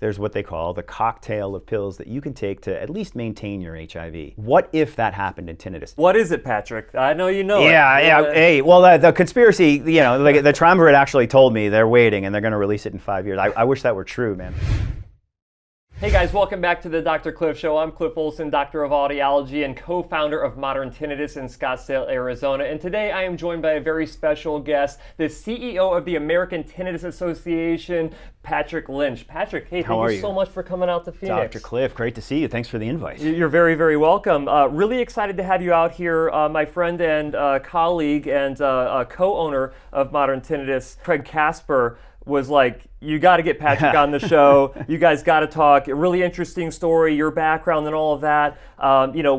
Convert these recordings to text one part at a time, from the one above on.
There's what they call the cocktail of pills that you can take to at least maintain your HIV. What if that happened in tinnitus? What is it, Patrick? I know you know it. Yeah. Hey, well, the conspiracy, like the triumvirate actually told me they're waiting and they're going to release it in 5 years. I wish that were true, man. Hey guys, welcome back to the Dr. Cliff Show. I'm Cliff Olson, Doctor of Audiology and co-founder of Modern Tinnitus in Scottsdale, Arizona. And today I am joined by a very special guest, the CEO of the American Tinnitus Association, Patrick Lynch. Patrick, hey, thank you so much for coming out to Phoenix. Dr. Cliff, great to see you. Thanks for the invite. You're very, very welcome. Really excited to have you out here. My friend and colleague and co-owner of Modern Tinnitus, Craig Casper, was like, you got to get Patrick on the show. You guys got to talk. A really interesting story, your background and all of that.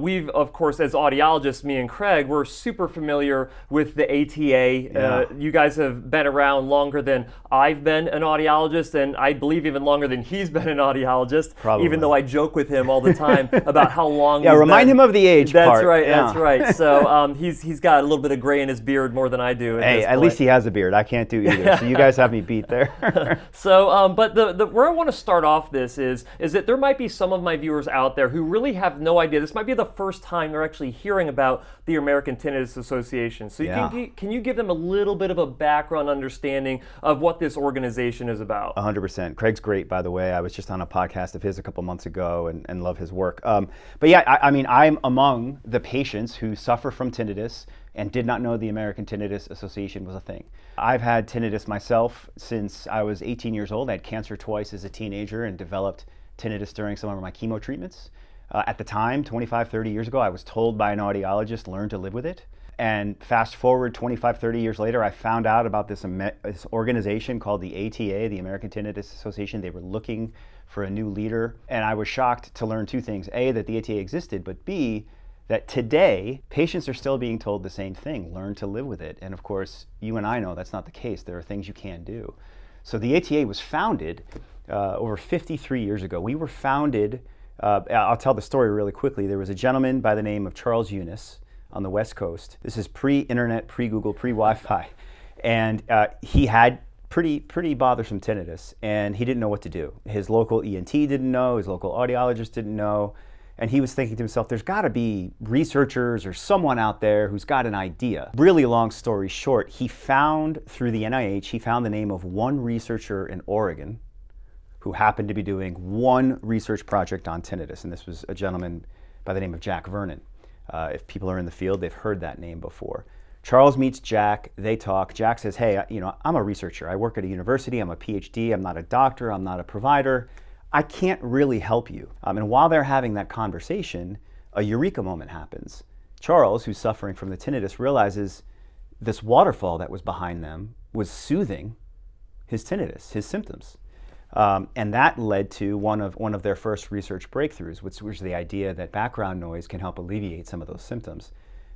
We've, of course, as audiologists, me and Craig, we're super familiar with the ATA. Yeah. You guys have been around longer than I've been an audiologist, and I believe even longer than he's been an audiologist. Probably. Even though I joke with him all the time about how long Yeah, remind him of the age That's part. right, Yeah. that's right. So he's got a little bit of gray in his beard more than I do. Hey, at least he has a beard. I can't do either. So you guys have me beat there. So, but where I want to start off this is that there might be some of my viewers out there who really have no idea. This might be the first time they're actually hearing about the American Tinnitus Association. So can you give them a little bit of a background understanding of what this organization is about? 100%. Craig's great, by the way. I was just on a podcast of his a couple months ago and love his work. But yeah, I mean, I'm among the patients who suffer from tinnitus and did not know the American Tinnitus Association was a thing. I've had tinnitus myself since I was 18 years old. I had cancer twice as a teenager and developed tinnitus during some of my chemo treatments. At the time, 25, 30 years ago, I was told by an audiologist, learn to live with it. And fast forward 25, 30 years later, I found out about this organization called the ATA, the American Tinnitus Association. They were looking for a new leader. And I was shocked to learn two things. A, that the ATA existed, but B, that today, patients are still being told the same thing, learn to live with it. And of course, you and I know that's not the case. There are things you can do. So the ATA was founded over 53 years ago. We were founded, I'll tell the story really quickly. There was a gentleman by the name of Charles Eunice on the West Coast. This is pre-internet, pre-Google, pre-Wi-Fi. And he had pretty bothersome tinnitus, and he didn't know what to do. His local ENT didn't know, his local audiologist didn't know. And he was thinking to himself, there's got to be researchers or someone out there who's got an idea. Really long story short, he found through the NIH, he found the name of one researcher in Oregon who happened to be doing one research project on tinnitus. And this was a gentleman by the name of Jack Vernon. If people are in the field, they've heard that name before. Charles meets Jack, they talk. Jack says, hey, I'm a researcher. I work at a university, I'm a PhD, I'm not a doctor, I'm not a provider. I can't really help you. And while they're having that conversation, a eureka moment happens. Charles, who's suffering from the tinnitus, realizes this waterfall that was behind them was soothing his tinnitus, his symptoms. And that led to one of their first research breakthroughs, which was the idea that background noise can help alleviate some of those symptoms.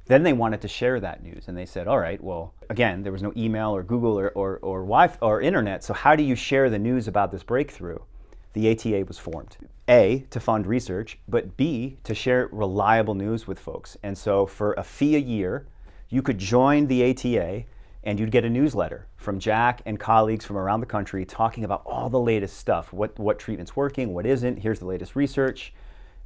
Then they wanted to share that news, and they said, all right, well, again, there was no email or Google or Wi-Fi or internet, so how do you share the news about this breakthrough? The ATA was formed. A, to fund research, but B, to share reliable news with folks. And so for a fee a year, you could join the ATA and you'd get a newsletter from Jack and colleagues from around the country talking about all the latest stuff, what treatment's working, what isn't, here's the latest research.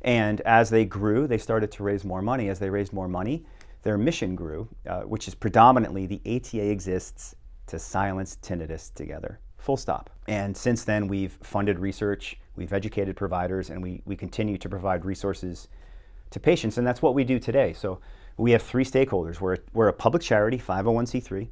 And as they grew, they started to raise more money. As they raised more money, their mission grew, which is predominantly the ATA exists to silence tinnitus together. Full stop. And since then, we've funded research, we've educated providers, and we continue to provide resources to patients, and that's what we do today. So we have three stakeholders. We're a public charity, 501c3.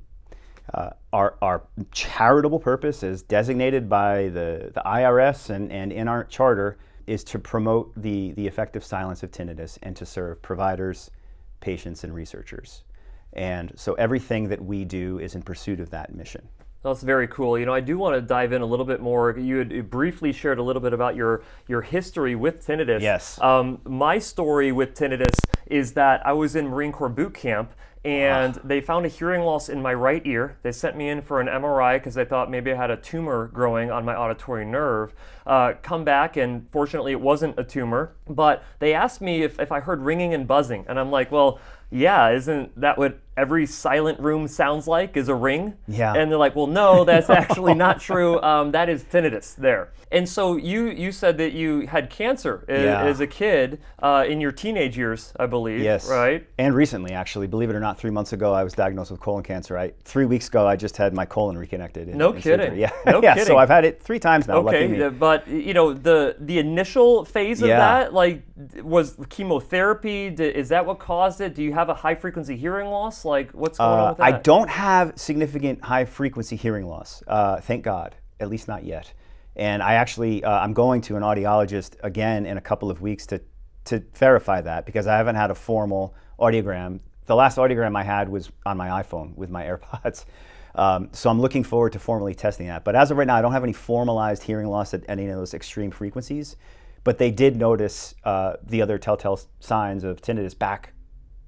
Our charitable purpose, as designated by the IRS and in our charter, is to promote the effective silence of tinnitus and to serve providers, patients, and researchers. And so everything that we do is in pursuit of that mission. That's very cool. I do want to dive in a little bit more. You had briefly shared a little bit about your history with tinnitus. Yes. My story with tinnitus is that I was in Marine Corps boot camp, and they found a hearing loss in my right ear. They sent me in for an MRI because they thought maybe I had a tumor growing on my auditory nerve. Come back, and fortunately it wasn't a tumor, but they asked me if I heard ringing and buzzing, and I'm like, well, yeah, isn't that what every silent room sounds like is a ring. Yeah. And they're like, well, no, that's actually not true. That is tinnitus there. And so you said that you had cancer as a kid in your teenage years, I believe. Yes. Right? And recently, actually, believe it or not, 3 months ago, I was diagnosed with colon cancer. 3 weeks ago, I just had my colon reconnected. No kidding. Surgery. Yeah. No yeah. kidding. So I've had it 3 times now. Lucky me. Okay, but the initial phase of that, like, was chemotherapy. Is that what caused it? Do you have a high frequency hearing loss? Like, what's going on with that? I don't have significant high frequency hearing loss. Thank God, at least not yet. And I actually, I'm going to an audiologist again in a couple of weeks to verify that, because I haven't had a formal audiogram. The last audiogram I had was on my iPhone with my AirPods. So I'm looking forward to formally testing that. But as of right now, I don't have any formalized hearing loss at any of those extreme frequencies. But they did notice the other telltale signs of tinnitus back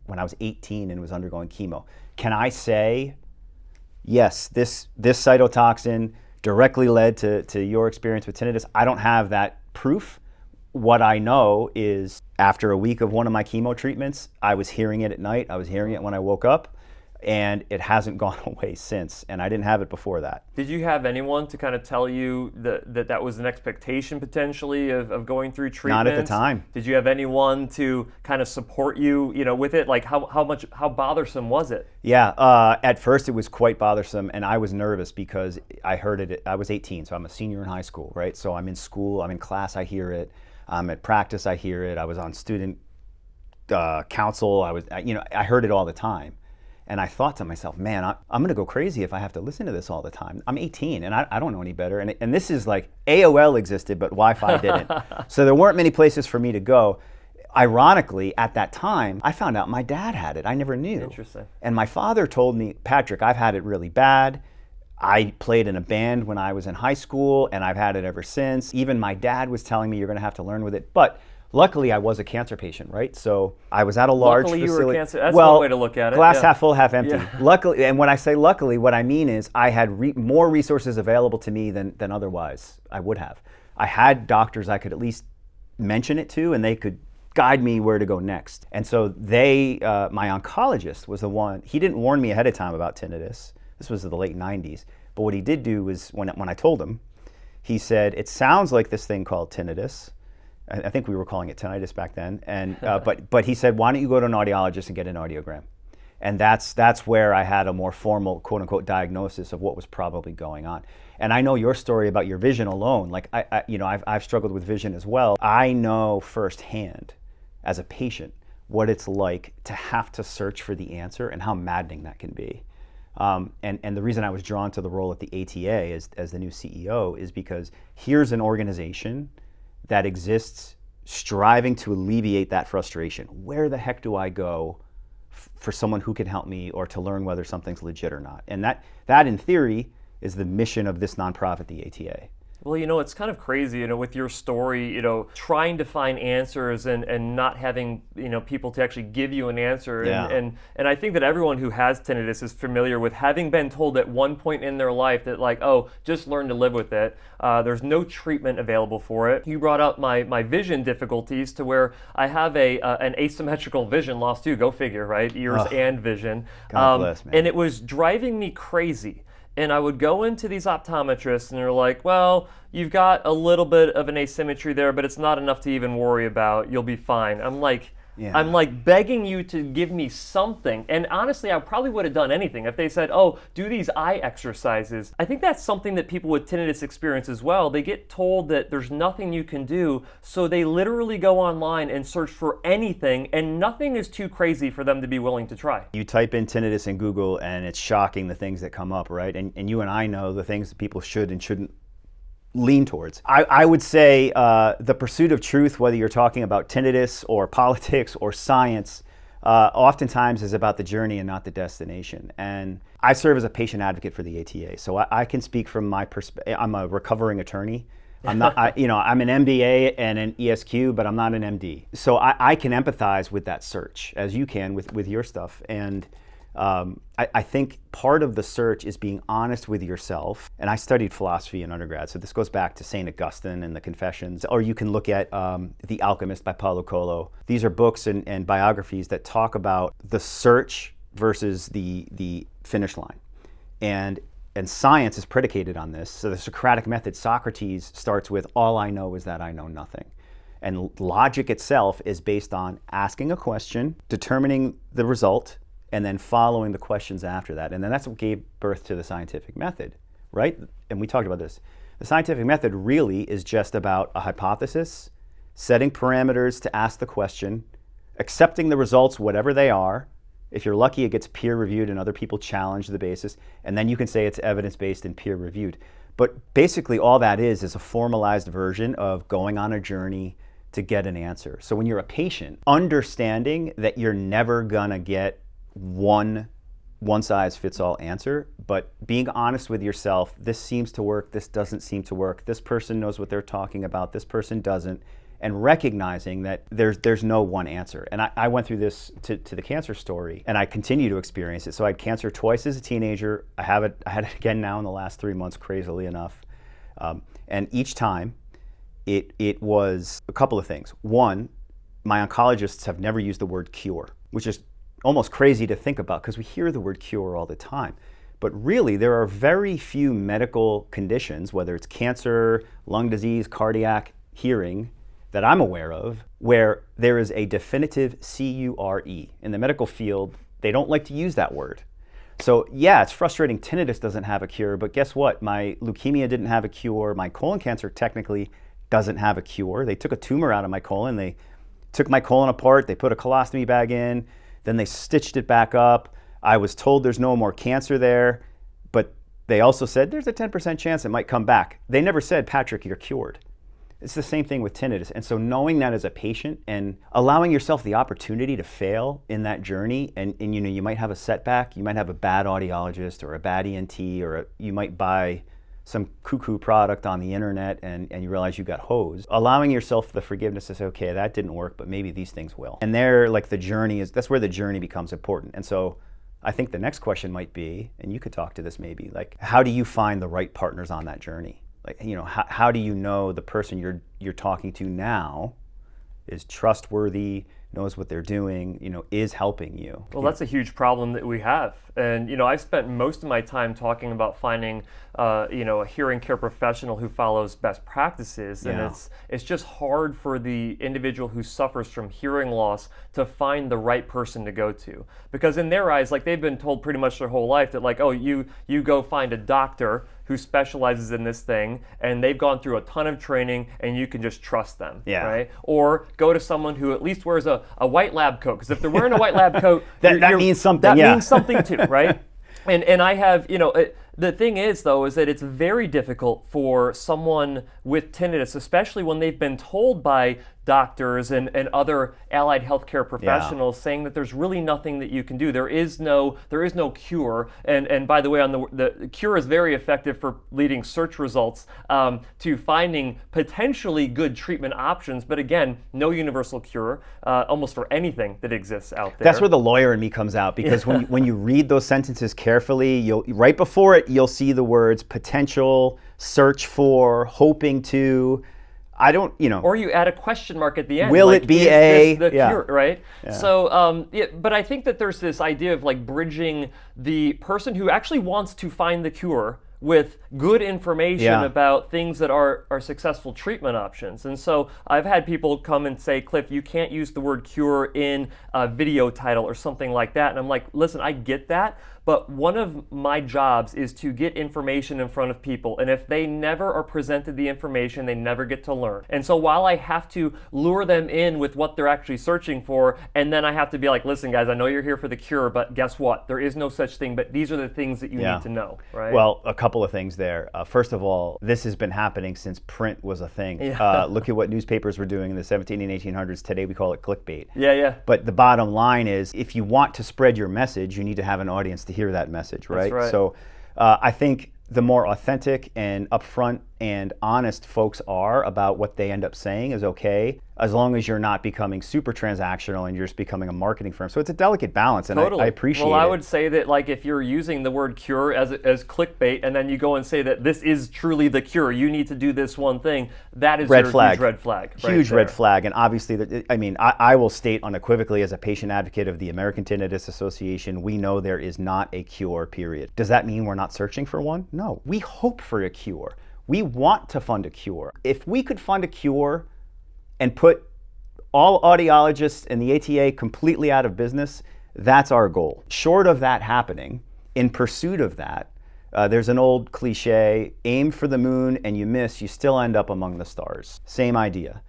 when I was 18 and was undergoing chemo. Can I say, yes, this cytotoxin directly led to your experience with tinnitus? I don't have that proof. What I know is after a week of one of my chemo treatments, I was hearing it at night. I was hearing it when I woke up, and it hasn't gone away since. And I didn't have it before that. Did you have anyone to kind of tell you that was an expectation potentially of going through treatment? Not at the time. Did you have anyone to kind of support you, with it? Like how bothersome was it? Yeah, at first it was quite bothersome, and I was nervous because I heard it. I was 18, so I'm a senior in high school, right? So I'm in school, I'm in class, I hear it. I'm at practice, I hear it. I was on student council. I heard it all the time. And I thought to myself, man, I'm going to go crazy if I have to listen to this all the time. I'm 18 and I don't know any better. And this is like AOL existed, but Wi-Fi didn't. So there weren't many places for me to go. Ironically, at that time, I found out my dad had it. I never knew. Interesting. And my father told me, Patrick, I've had it really bad. I played in a band when I was in high school, and I've had it ever since. Even my dad was telling me you're going to have to learn with it. But luckily, I was a cancer patient, right? So I was at a large facility. Luckily, you were cancer. That's one way to look at it. Glass half full, half empty. Yeah. Luckily, and when I say luckily, what I mean is I had more resources available to me than otherwise I would have. I had doctors I could at least mention it to, and they could guide me where to go next. And so my oncologist was the one. He didn't warn me ahead of time about tinnitus. This was in the late 90s. But what he did do was, when I told him, he said, it sounds like this thing called tinnitus. I think we were calling it tinnitus back then. And but he said, why don't you go to an audiologist and get an audiogram? And that's where I had a more formal, quote unquote, diagnosis of what was probably going on. And I know your story about your vision alone. Like I've struggled with vision as well. I know firsthand, as a patient, what it's like to have to search for the answer and how maddening that can be. And the reason I was drawn to the role at the ATA as the new CEO is because here's an organization that exists striving to alleviate that frustration. Where the heck do I go for someone who can help me or to learn whether something's legit or not? And that in theory is the mission of this nonprofit, the ATA. Well, it's kind of crazy, with your story, trying to find answers and not having, people to actually give you an answer. Yeah. And I think that everyone who has tinnitus is familiar with having been told at one point in their life that, like, oh, just learn to live with it. There's no treatment available for it. You brought up my vision difficulties to where I have an asymmetrical vision loss too. Go figure, right? Ears and vision. God bless, man. And it was driving me crazy. And I would go into these optometrists and they're like, well, you've got a little bit of an asymmetry there, but it's not enough to even worry about. You'll be fine. I'm like begging you to give me something. And honestly, I probably would have done anything if they said, oh, do these eye exercises. I think that's something that people with tinnitus experience as well. They get told that there's nothing you can do, so they literally go online and search for anything, and nothing is too crazy for them to be willing to try. You type in tinnitus in Google, and it's shocking the things that come up, right? And you and I know the things that people should and shouldn't lean towards. I would say the pursuit of truth, whether you're talking about tinnitus or politics or science, oftentimes is about the journey and not the destination. And I serve as a patient advocate for the ATA, so I can speak from my perspective. I'm a recovering attorney. I'm not, I'm an MBA and an ESQ, but I'm not an MD. So I can empathize with that search, as you can with your stuff. And I think part of the search is being honest with yourself. And I studied philosophy in undergrad, so this goes back to St. Augustine and the Confessions. Or you can look at The Alchemist by Paulo Coelho. These are books and biographies that talk about the search versus the finish line. And science is predicated on this. So the Socratic method, Socrates starts with, all I know is that I know nothing. And logic itself is based on asking a question, determining the result, and then following the questions after that. And then that's what gave birth to the scientific method, right? And we talked about this. The scientific method really is just about a hypothesis, setting parameters to ask the question, accepting the results, whatever they are. If you're lucky, it gets peer-reviewed and other people challenge the basis, and then you can say it's evidence-based and peer-reviewed. But basically all that is a formalized version of going on a journey to get an answer. So when you're a patient, understanding that you're never gonna get one-size-fits-all answer, but being honest with yourself, this seems to work, this doesn't seem to work, this person knows what they're talking about, this person doesn't, and recognizing that there's no one answer. And I went through this to the cancer story, and I continue to experience it. So I had cancer twice as a teenager. I had it again now in the last 3 months, crazily enough. And each time, it was a couple of things. One, my oncologists have never used the word cure, which is almost crazy to think about because we hear the word cure all the time. But really, there are very few medical conditions, whether it's cancer, lung disease, cardiac, hearing, that I'm aware of, where there is a definitive C-U-R-E. In the medical field, they don't like to use that word. So yeah, it's frustrating tinnitus doesn't have a cure, but guess what? My leukemia didn't have a cure. My colon cancer technically doesn't have a cure. They took a tumor out of my colon. They took my colon apart. They put a colostomy bag in. Then they stitched it back up. I was told there's no more cancer there, but they also said there's a 10% chance it might come back. They never said, Patrick, you're cured. It's the same thing with tinnitus. And so knowing that as a patient and allowing yourself the opportunity to fail in that journey, and you know, you might have a setback, you might have a bad audiologist or a bad ENT, or you might buy some cuckoo product on the internet and you realize you got hosed. Allowing yourself the forgiveness to say, okay, that didn't work, but maybe these things will. And there, like the journey that's where the journey becomes important. And so I think the next question might be, and you could talk to this maybe, like, how do you find the right partners on that journey? Like, you know, how do you know the person you're talking to now is trustworthy, knows what they're doing, you know, is helping you? Well, that's a huge problem that we have. And, you know, I've spent most of my time talking about finding, you know, a hearing care professional who follows best practices. And Yeah. it's just hard for the individual who suffers from hearing loss to find the right person to go to. Because in their eyes, like, they've been told pretty much their whole life that, like, oh, you go find a doctor who specializes in this thing, and they've gone through a ton of training, and you can just trust them, Yeah. right? Or go to someone who at least wears a white lab coat, because if they're wearing a white lab coat, that means something. That Yeah. means something too, right? And I have, you know, the thing is though, is that it's very difficult for someone with tinnitus, especially when they've been told by doctors and other allied healthcare professionals saying that there's really nothing that you can do. There is no cure. And by the way, on the cure is very effective for leading search results to finding potentially good treatment options. But again, no universal cure almost for anything that exists out there. That's where the lawyer in me comes out, because when you read those sentences carefully, you'll right before it, you'll see the words potential, search for, hoping to. I don't, you know. Or you add a question mark at the end. Will like, it be is a this the yeah. cure, right? Yeah. So, but I think that there's this idea of like bridging the person who actually wants to find the cure with good information Yeah. about things that are successful treatment options. And so I've had people come and say, Cliff, you can't use the word cure in a video title or something like that. And I'm like, listen, I get that, but one of my jobs is to get information in front of people. And if they never are presented the information, they never get to learn. And so while I have to lure them in with what they're actually searching for, and then I have to be like, listen, guys, I know you're here for the cure, but guess what? There is no such thing, but these are the things that you Yeah. need to know, right? Well, a couple of things there. First of all, this has been happening since print was a thing. Yeah. Look at what newspapers were doing in the 17 and 1800s. Today we call it clickbait. Yeah. But the bottom line is, if you want to spread your message, you need to have an audience to hear that message, right? That's right. So I think the more authentic and upfront and honest folks are about what they end up saying is okay, as long as you're not becoming super transactional and you're just becoming a marketing firm. So it's a delicate balance, and Totally. I appreciate it. Well, I would say that like if you're using the word cure as clickbait, and then you go and say that this is truly the cure, you need to do this one thing, that is red your flag. huge red flag. Huge red flag. And obviously, I will state unequivocally as a patient advocate of the American Tinnitus Association, we know there is not a cure, period. Does that mean we're not searching for one? No. We hope for a cure. We want to fund a cure. If we could fund a cure and put all audiologists and the ATA completely out of business, that's our goal. Short of that happening, in pursuit of that, there's an old cliche, aim for the moon and you miss, you still end up among the stars. Same idea.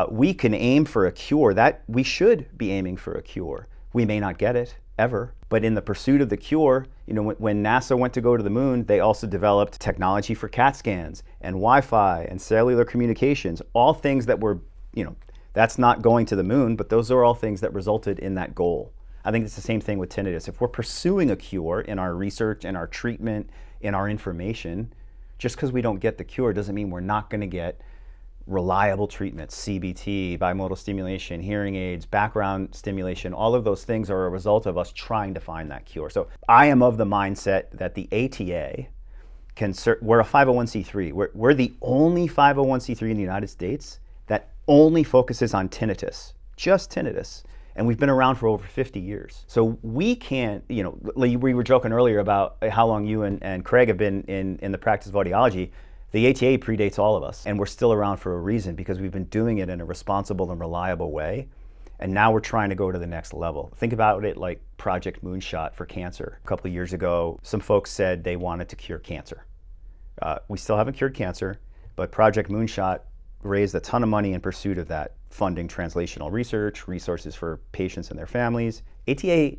We can aim for a cure. That we should be aiming for a cure. We may not get it ever, but in the pursuit of the cure, when NASA went to go to the moon, they also developed technology for CAT scans and Wi-Fi and cellular communications, all things that were, that's not going to the moon, but those are all things that resulted in that goal. I think it's the same thing with tinnitus. If we're pursuing a cure in our research, in our treatment, in our information, just because we don't get the cure doesn't mean we're not going to get reliable treatments, CBT, bimodal stimulation, hearing aids, background stimulation. All of those things are a result of us trying to find that cure. So I am of the mindset that the ATA we're a 501c3. We're the only 501c3 in the United States that only focuses on tinnitus, just tinnitus. And we've been around for over 50 years. So we can't, we were joking earlier about how long you and Craig have been in the practice of audiology. The ATA predates all of us, and we're still around for a reason because we've been doing it in a responsible and reliable way. And now we're trying to go to the next level. Think about it like Project Moonshot for cancer. A couple of years ago, some folks said they wanted to cure cancer. We still haven't cured cancer, but Project Moonshot raised a ton of money in pursuit of that, funding translational research, resources for patients and their families. ATA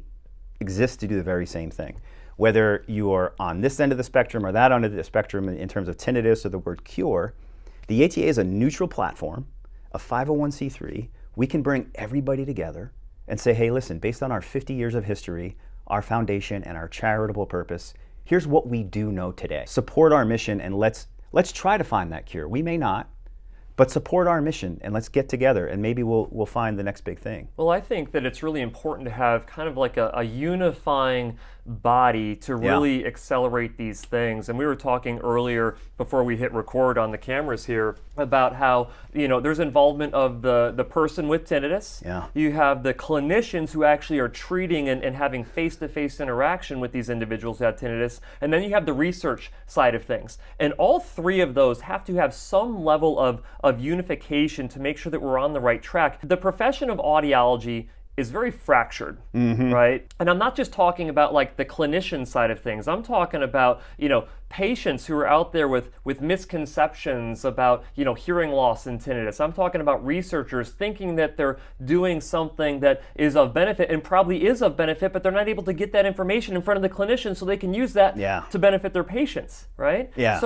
exists to do the very same thing. Whether you are on this end of the spectrum or that end of the spectrum in terms of tinnitus or the word cure, the ATA is a neutral platform, a 501c3. We can bring everybody together and say, hey, listen, based on our 50 years of history, our foundation and our charitable purpose, here's what we do know today. Support our mission and let's try to find that cure. We may not, but support our mission and let's get together and maybe we'll find the next big thing. Well, I think that it's really important to have kind of like a unifying body to really accelerate these things. And we were talking earlier before we hit record on the cameras here about how, there's involvement of the person with tinnitus. Yeah. You have the clinicians who actually are treating and having face-to-face interaction with these individuals who have tinnitus. And then you have the research side of things. And all three of those have to have some level of unification to make sure that we're on the right track. The profession of audiology is very fractured, right? And I'm not just talking about like the clinician side of things. I'm talking about, patients who are out there with misconceptions about, hearing loss and tinnitus. I'm talking about researchers thinking that they're doing something that is of benefit and probably is of benefit, but they're not able to get that information in front of the clinician so they can use that to benefit their patients, right? Yeah.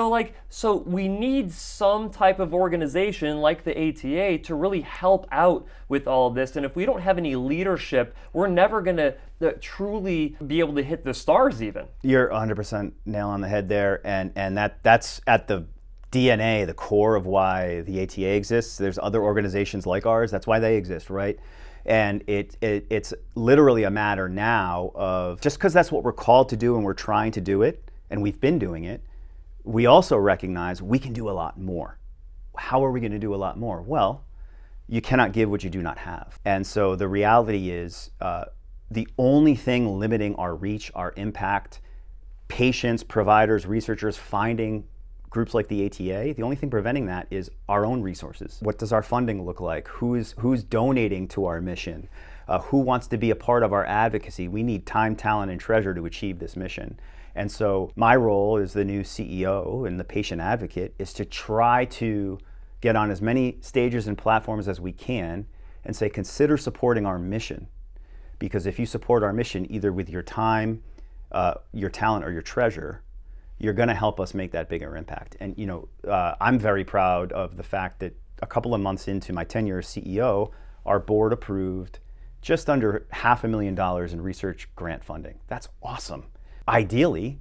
So we need some type of organization like the ATA to really help out with all of this. And if we don't have any leadership, we're never going to truly be able to hit the stars even. You're 100% nail on the head there, and that's at the DNA, the core of why the ATA exists. There's other organizations like ours, that's why they exist, right? And it's literally a matter now of, just because that's what we're called to do and we're trying to do it, and we've been doing it, we also recognize we can do a lot more. How are we going to do a lot more? Well, you cannot give what you do not have. And so the reality is, the only thing limiting our reach, our impact, patients, providers, researchers finding groups like the ATA, the only thing preventing that is our own resources. What does our funding look like? Who's donating to our mission? Who wants to be a part of our advocacy? We need time, talent, and treasure to achieve this mission. And so my role as the new CEO and the patient advocate is to try to get on as many stages and platforms as we can and say, consider supporting our mission. Because if you support our mission, either with your time, your talent, or your treasure, you're going to help us make that bigger impact. And I'm very proud of the fact that a couple of months into my tenure as CEO, our board approved just under $500,000 in research grant funding. That's awesome. Ideally,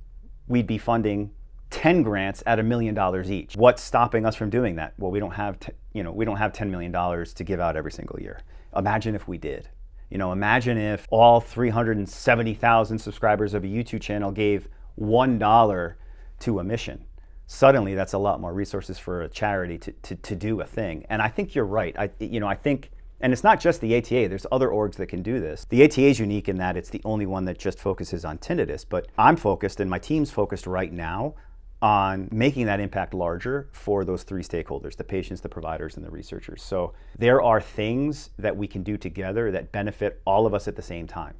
we'd be funding 10 grants at $1 million each. What's stopping us from doing that? Well, we don't have $10 million to give out every single year. Imagine if we did. Imagine if all 370,000 subscribers of a YouTube channel gave $1 to a mission. Suddenly, that's a lot more resources for a charity to do a thing. And I think you're right. I think, and it's not just the ATA, there's other orgs that can do this. The ATA is unique in that it's the only one that just focuses on tinnitus, but I'm focused and my team's focused right now on making that impact larger for those three stakeholders, the patients, the providers, and the researchers. So there are things that we can do together that benefit all of us at the same time.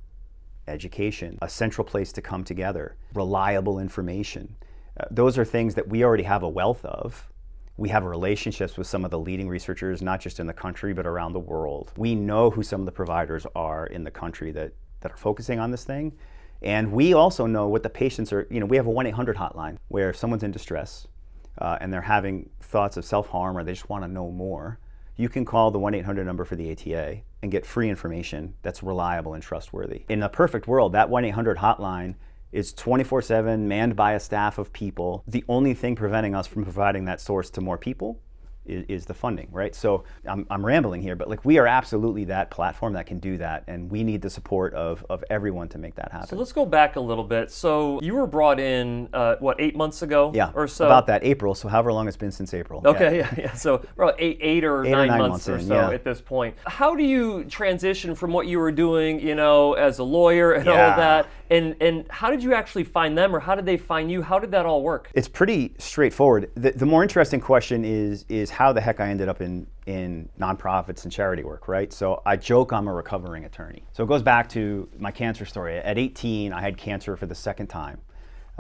Education, a central place to come together, reliable information. Those are things that we already have a wealth of. We have relationships with some of the leading researchers, not just in the country, but around the world. We know who some of the providers are in the country that are focusing on this thing. And we also know what the patients are, we have a 1-800 hotline where if someone's in distress and they're having thoughts of self-harm or they just want to know more, you can call the 1-800 number for the ATA and get free information that's reliable and trustworthy. In a perfect world, that 1-800 hotline is 24/7 manned by a staff of people. The only thing preventing us from providing that source to more people is the funding, right? So I'm rambling here, but we are absolutely that platform that can do that, and we need the support of everyone to make that happen. So let's go back a little bit. So you were brought in, 8 months ago or so? About that, April, so however long it's been since April. Okay, yeah. So about eight or nine months or in, so at this point. How do you transition from what you were doing, as a lawyer and all that, and how did you actually find them, or how did they find you? How did that all work? It's pretty straightforward. The more interesting question is how the heck I ended up in nonprofits and charity work, right? So I joke I'm a recovering attorney. So it goes back to my cancer story. At 18, I had cancer for the second time,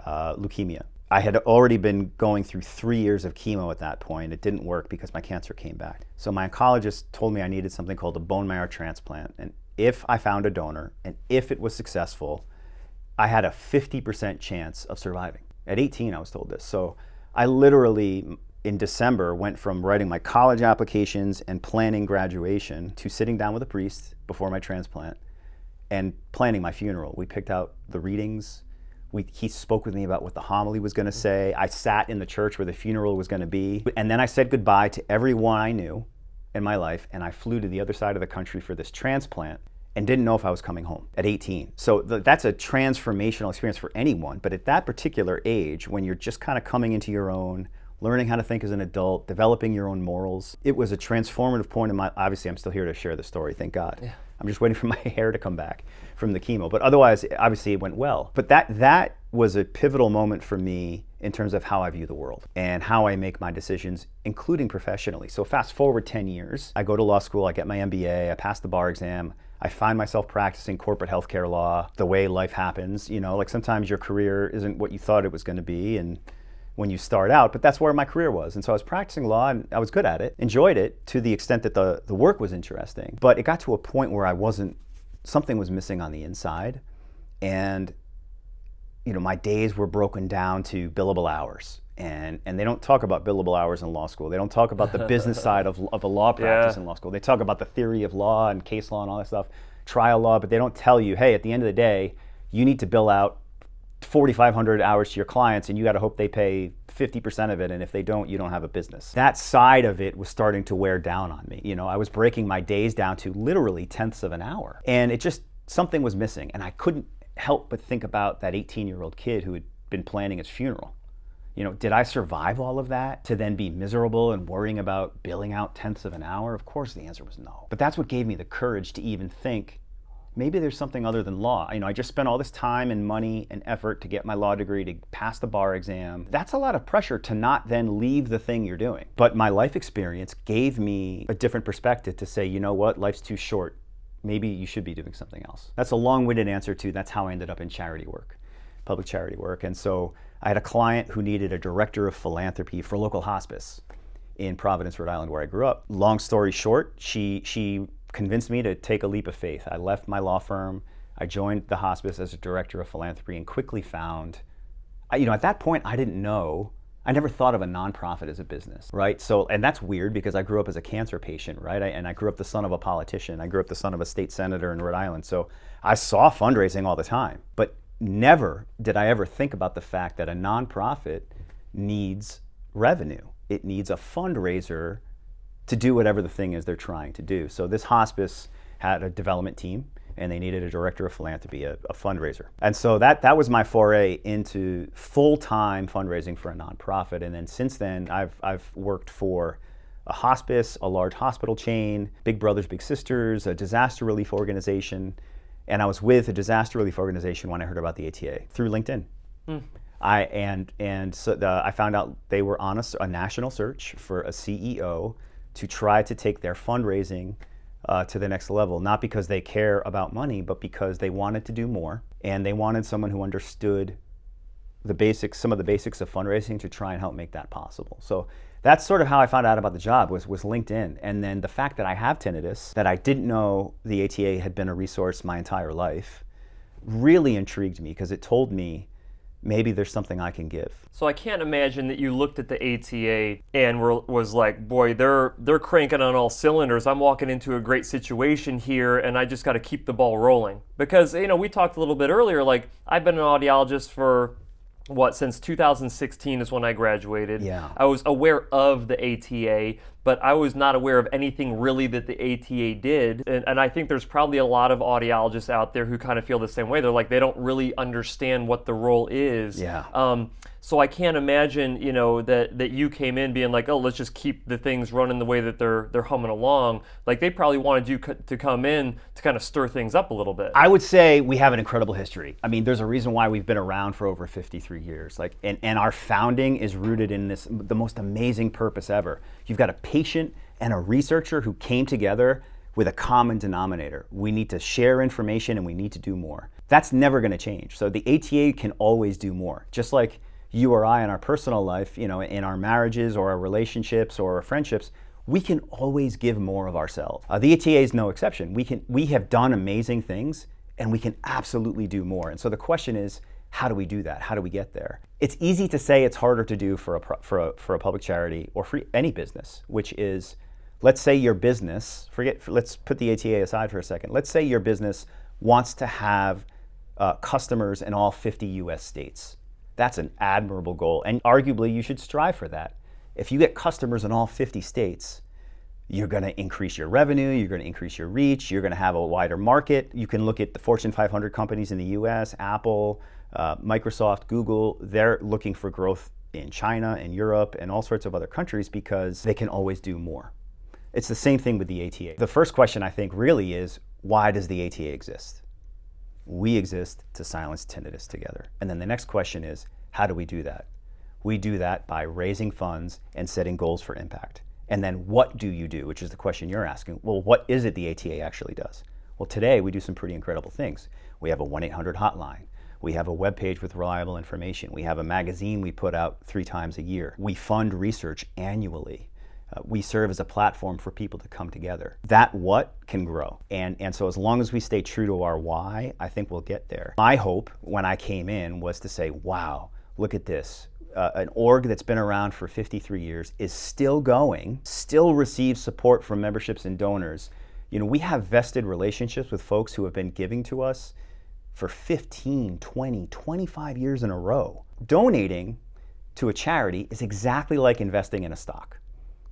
leukemia. I had already been going through 3 years of chemo at that point. It didn't work because my cancer came back. So my oncologist told me I needed something called a bone marrow transplant. And if I found a donor, and if it was successful, I had a 50% chance of surviving. At 18, I was told this. So I literally, in December, went from writing my college applications and planning graduation to sitting down with a priest before my transplant and planning my funeral. We picked out the readings. He spoke with me about what the homily was going to say. I sat in the church where the funeral was going to be. And then I said goodbye to everyone I knew in my life, and I flew to the other side of the country for this transplant and didn't know if I was coming home at 18. So that's a transformational experience for anyone. But at that particular age, when you're just kind of coming into your own, learning how to think as an adult, developing your own morals, it was a transformative point in my, obviously I'm still here to share the story, thank God. Yeah. I'm just waiting for my hair to come back from the chemo. But otherwise, obviously it went well. But that was a pivotal moment for me in terms of how I view the world and how I make my decisions, including professionally. So fast forward 10 years, I go to law school, I get my MBA, I pass the bar exam, I find myself practicing corporate healthcare law the way life happens. Sometimes your career isn't what you thought it was going to be, and when you start out, but that's where my career was. And so I was practicing law and I was good at it, enjoyed it to the extent that the work was interesting. But it got to a point where something was missing on the inside. And my days were broken down to billable hours. And they don't talk about billable hours in law school. They don't talk about the business side of a law practice in law school. They talk about the theory of law and case law and all that stuff, trial law, but they don't tell you, hey, at the end of the day, you need to bill out 4,500 hours to your clients and you got to hope they pay 50% of it, and if they don't, you don't have a business. That side of it was starting to wear down on me. I was breaking my days down to literally tenths of an hour, and something was missing, and I couldn't help but think about that 18-year-old kid who had been planning his funeral. Did I survive all of that to then be miserable and worrying about billing out tenths of an hour? Of course the answer was no. But that's what gave me the courage to even think, maybe there's something other than law. I just spent all this time and money and effort to get my law degree, to pass the bar exam. That's a lot of pressure to not then leave the thing you're doing. But my life experience gave me a different perspective to say, you know what, life's too short. Maybe you should be doing something else. That's a long-winded answer to that's how I ended up in charity work, public charity work. And so I had a client who needed a director of philanthropy for a local hospice in Providence, Rhode Island, where I grew up. Long story short, she convinced me to take a leap of faith. I left my law firm. I joined the hospice as a director of philanthropy and quickly found, at that point, I didn't know. I never thought of a nonprofit as a business, right? So, and that's weird because I grew up as a cancer patient, right? And I grew up the son of a politician. I grew up the son of a state senator in Rhode Island. So I saw fundraising all the time, but never did I ever think about the fact that a nonprofit needs revenue. It needs a fundraiser to do whatever the thing is they're trying to do. So this hospice had a development team, and they needed a director of philanthropy, a fundraiser. And so that was my foray into full-time fundraising for a nonprofit. And then since then, I've worked for a hospice, a large hospital chain, Big Brothers Big Sisters, a disaster relief organization. And I was with a disaster relief organization when I heard about the ATA through LinkedIn. I found out they were on a national search for a CEO to try to take their fundraising to the next level, not because they care about money, but because they wanted to do more, and they wanted someone who understood some of the basics of fundraising to try and help make that possible. So that's sort of how I found out about the job, was LinkedIn. And then the fact that I have tinnitus, that I didn't know the ATA had been a resource my entire life, really intrigued me, because it told me maybe there's something I can give. So I can't imagine that you looked at the ATA and was like, boy, they're cranking on all cylinders. I'm walking into a great situation here, and I just got to keep the ball rolling. Because, we talked a little bit earlier, like, I've been an audiologist for since 2016 is when I graduated. Yeah. I was aware of the ATA, but I was not aware of anything really that the ATA did. And I think there's probably a lot of audiologists out there who kind of feel the same way. They're like, they don't really understand what the role is. Yeah. So I can't imagine, that you came in being like, oh, let's just keep the things running the way that they're humming along. Like, they probably wanted you to come in to kind of stir things up a little bit. I would say we have an incredible history. I mean, there's a reason why we've been around for over 53 years. Like, and our founding is rooted in the most amazing purpose ever. You've got a patient and a researcher who came together with a common denominator. We need to share information, and we need to do more. That's never going to change. So the ATA can always do more. Just like you or I in our personal life, in our marriages or our relationships or our friendships, we can always give more of ourselves. The ATA is no exception. We have done amazing things, and we can absolutely do more. And so the question is, how do we do that? How do we get there? It's easy to say, it's harder to do for a public charity or for any business, which is, let's say your business, let's put the ATA aside for a second. Let's say your business wants to have customers in all 50 US states. That's an admirable goal, and arguably you should strive for that. If you get customers in all 50 states, you're going to increase your revenue, you're going to increase your reach, you're going to have a wider market. You can look at the Fortune 500 companies in the US, Apple, Microsoft, Google. They're looking for growth in China and Europe and all sorts of other countries because they can always do more. It's the same thing with the ATA. The first question, I think, really is, why does the ATA exist? We exist to silence tinnitus together. And then the next question is, how do we do that? We do that by raising funds and setting goals for impact. And then what do you do, which is the question you're asking. Well, what is it the ATA actually does? Well, today we do some pretty incredible things. We have a 1-800 hotline. We have a webpage with reliable information. We have a magazine we put out 3 times a year. We fund research annually. We serve as a platform for people to come together. That what can grow. And so as long as we stay true to our why, I think we'll get there. My hope when I came in was to say, wow, look at this. An org that's been around for 53 years is still going, still receives support from memberships and donors. We have vested relationships with folks who have been giving to us for 15, 20, 25 years in a row. Donating to a charity is exactly like investing in a stock.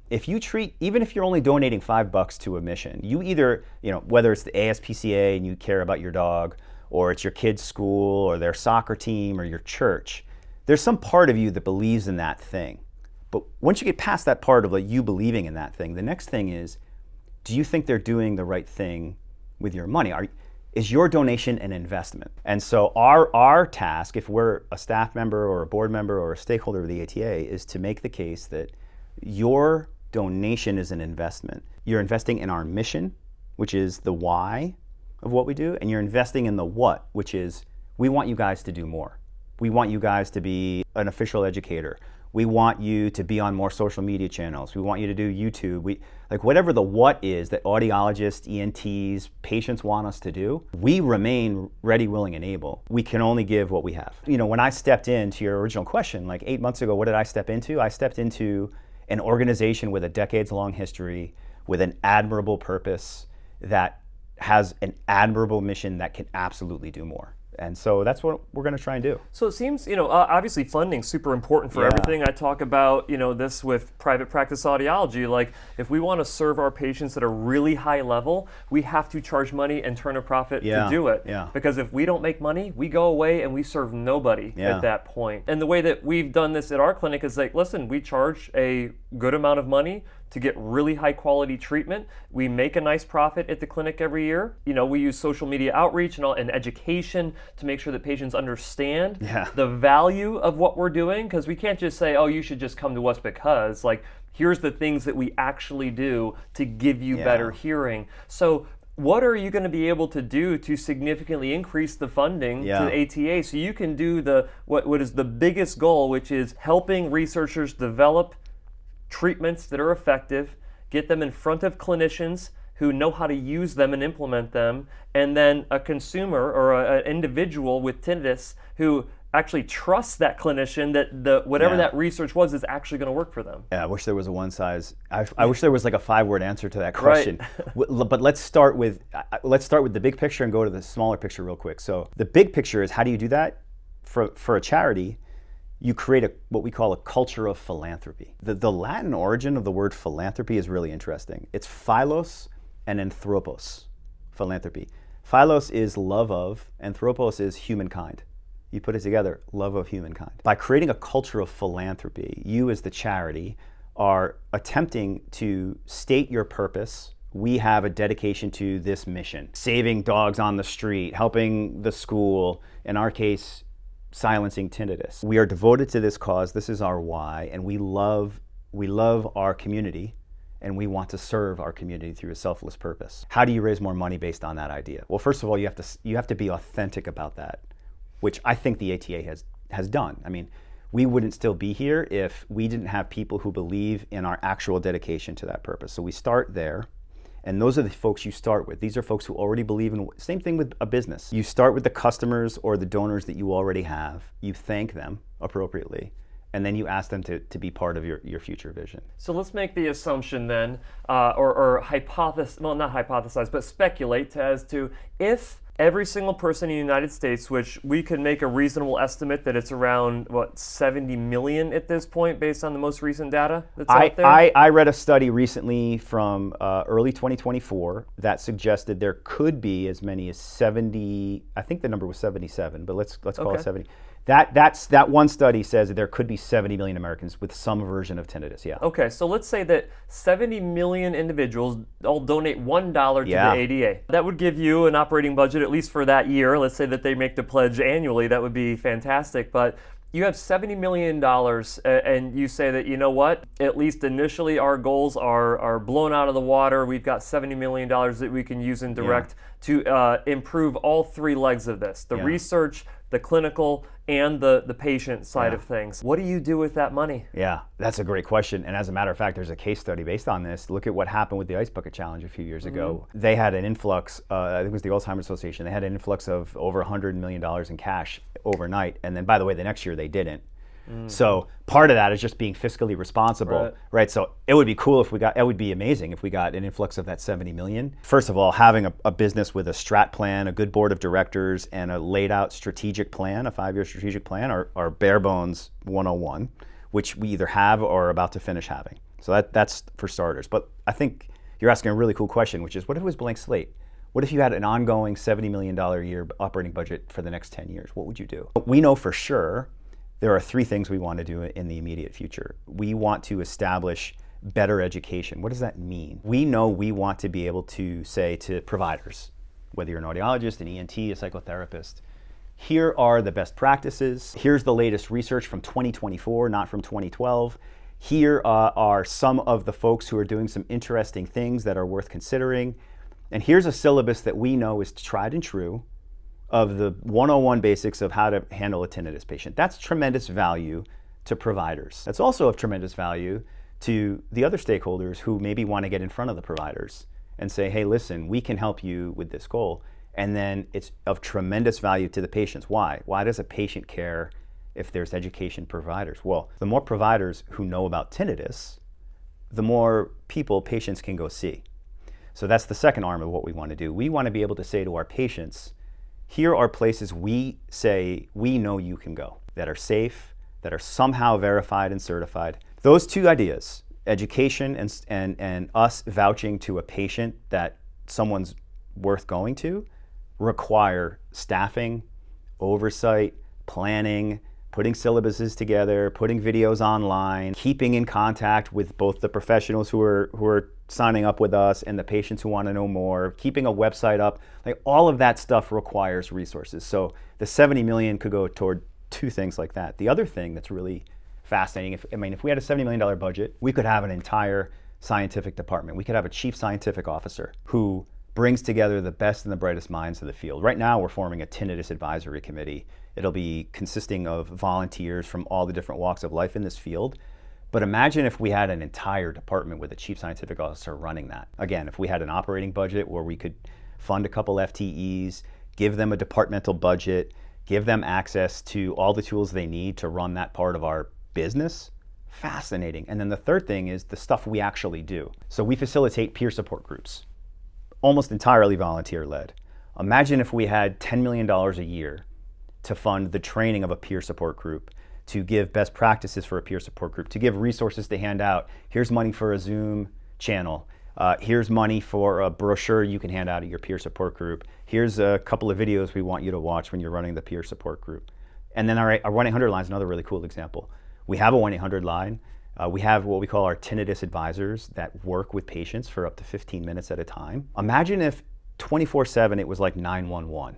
Even if you're only donating $5 to a mission, you either, whether it's the ASPCA and you care about your dog, or it's your kid's school or their soccer team or your church, there's some part of you that believes in that thing. But once you get past that part of you believing in that thing, the next thing is, do you think they're doing the right thing with your money? Is your donation an investment? And so our task, if we're a staff member or a board member or a stakeholder of the ATA, is to make the case that your donation is an investment. You're investing in our mission, which is the why of what we do, and you're investing in the what, which is, we want you guys to do more. We want you guys to be an official educator. We want you to be on more social media channels. We want you to do YouTube. Whatever the what is that audiologists, ENTs, patients want us to do, we remain ready, willing, and able. We can only give what we have. When I stepped into your original question, 8 months ago, what did I step into? I stepped into an organization with a decades-long history, with an admirable purpose, that has an admirable mission that can absolutely do more. And so that's what we're going to try and do. So it seems, obviously funding's super important for everything. I talk about, this with private practice audiology. Like, if we want to serve our patients at a really high level, we have to charge money and turn a profit to do it. Yeah. Because if we don't make money, we go away and we serve nobody at that point. And the way that we've done this at our clinic is like, listen, we charge a good amount of money to get really high quality treatment. We make a nice profit at the clinic every year. We use social media outreach and education to make sure that patients understand the value of what we're doing, because we can't just say, oh, you should just come to us because, like, here's the things that we actually do to give you better hearing. So what are you going to be able to do to significantly increase the funding to the ATA so you can do what is the biggest goal, which is helping researchers develop treatments that are effective, get them in front of clinicians who know how to use them and implement them, and then a consumer or an individual with tinnitus who actually trusts that clinician that whatever that research was is actually going to work for them. Yeah, I wish there was a one size. I wish there was like a 5-word answer to that question. Right. But let's start with the big picture and go to the smaller picture real quick. So the big picture is, how do you do that for a charity? You create what we call a culture of philanthropy. The Latin origin of the word philanthropy is really interesting. It's philos and anthropos, philanthropy. Philos is love of, anthropos is humankind. You put it together, love of humankind. By creating a culture of philanthropy, you as the charity are attempting to state your purpose. We have a dedication to this mission: saving dogs on the street, helping the school, in our case, silencing tinnitus. We are devoted to this cause. This is our why, and we love our community, and we want to serve our community through a selfless purpose. How do you raise more money based on that idea? Well, first of all, you have to be authentic about that, which I think the ATA has done. I mean, we wouldn't still be here if we didn't have people who believe in our actual dedication to that purpose. So we start there. And those are the folks you start with. These are folks who already believe in, same thing with a business. You start with the customers or the donors that you already have. You thank them appropriately, and then you ask them to be part of your future vision. So let's make the assumption then, or hypothesize, well, not hypothesize, but speculate as to if every single person in the United States, which we could make a reasonable estimate that it's around, 70 million at this point based on the most recent data that's out there? I read a study recently from early 2024 that suggested there could be as many as 70, I think the number was 77, but let's call it 70. That one study says that there could be 70 million Americans with some version of tinnitus, Okay, so let's say that 70 million individuals all donate $1 to the ADA. That would give you an operating budget, at least for that year. Let's say that they make the pledge annually. That would be fantastic. But you have $70 million and you say that, you know what, at least initially our goals are blown out of the water. We've got $70 million that we can use in direct to improve all three legs of this: the research, the clinical, and the patient side of things. What do you do with that money? Yeah, that's a great question. And as a matter of fact, there's a case study based on this. Look at what happened with the Ice Bucket Challenge a few years ago. They had an influx, I think it was the Alzheimer's Association, they had an influx of over $100 million in cash overnight. And then, by the way, the next year they didn't. So part of that is just being fiscally responsible, right? So it would be cool if it would be amazing if we got an influx of that 70 million. First of all, having a business with a strat plan, a good board of directors, and a laid out strategic plan, a 5-year strategic plan, are bare bones 101, which we either have or are about to finish having. So that's for starters. But I think you're asking a really cool question, which is, what if it was blank slate? What if you had an ongoing $70 million a year operating budget for the next 10 years? What would you do? We know for sure there are 3 things we want to do in the immediate future. We want to establish better education. What does that mean? We know we want to be able to say to providers, whether you're an audiologist, an ENT, a psychotherapist, here are the best practices. Here's the latest research from 2024, not from 2012. Here are some of the folks who are doing some interesting things that are worth considering. And here's a syllabus that we know is tried and true of the 101 basics of how to handle a tinnitus patient. That's tremendous value to providers. That's also of tremendous value to the other stakeholders who maybe want to get in front of the providers and say, hey, listen, we can help you with this goal. And then it's of tremendous value to the patients. Why? Why does a patient care if there's education providers? Well, the more providers who know about tinnitus, the more people patients can go see. So that's the second arm of what we want to do. We want to be able to say to our patients, Here are places we say we know you can go that are safe, that are somehow verified and certified. Those two ideas, education and us vouching to a patient that someone's worth going to, require staffing, oversight, planning, putting syllabuses together, putting videos online, keeping in contact with both the professionals who are signing up with us and the patients who want to know more, keeping a website up. Like, all of that stuff requires resources. So the 70 million could go toward two things like that. The other thing that's really fascinating, if we had a $70 million budget, we could have an entire scientific department. We could have a chief scientific officer who brings together the best and the brightest minds of the field. Right now, we're forming a tinnitus advisory committee. It'll be consisting of volunteers from all the different walks of life in this field. But imagine if we had an entire department with a chief scientific officer running that. Again, if we had an operating budget where we could fund a couple FTEs, give them a departmental budget, give them access to all the tools they need to run that part of our business. Fascinating. And then the third thing is the stuff we actually do. So we facilitate peer support groups, almost entirely volunteer-led. Imagine if we had $10 million a year to fund the training of a peer support group, to give best practices for a peer support group, to give resources to hand out. Here's money for a Zoom channel. Here's money for a brochure you can hand out at your peer support group. Here's a couple of videos we want you to watch when you're running the peer support group. And then our 1-800 line is another really cool example. We have a 1-800 line. We have what we call our tinnitus advisors that work with patients for up to 15 minutes at a time. Imagine if 24/7 it was like 911.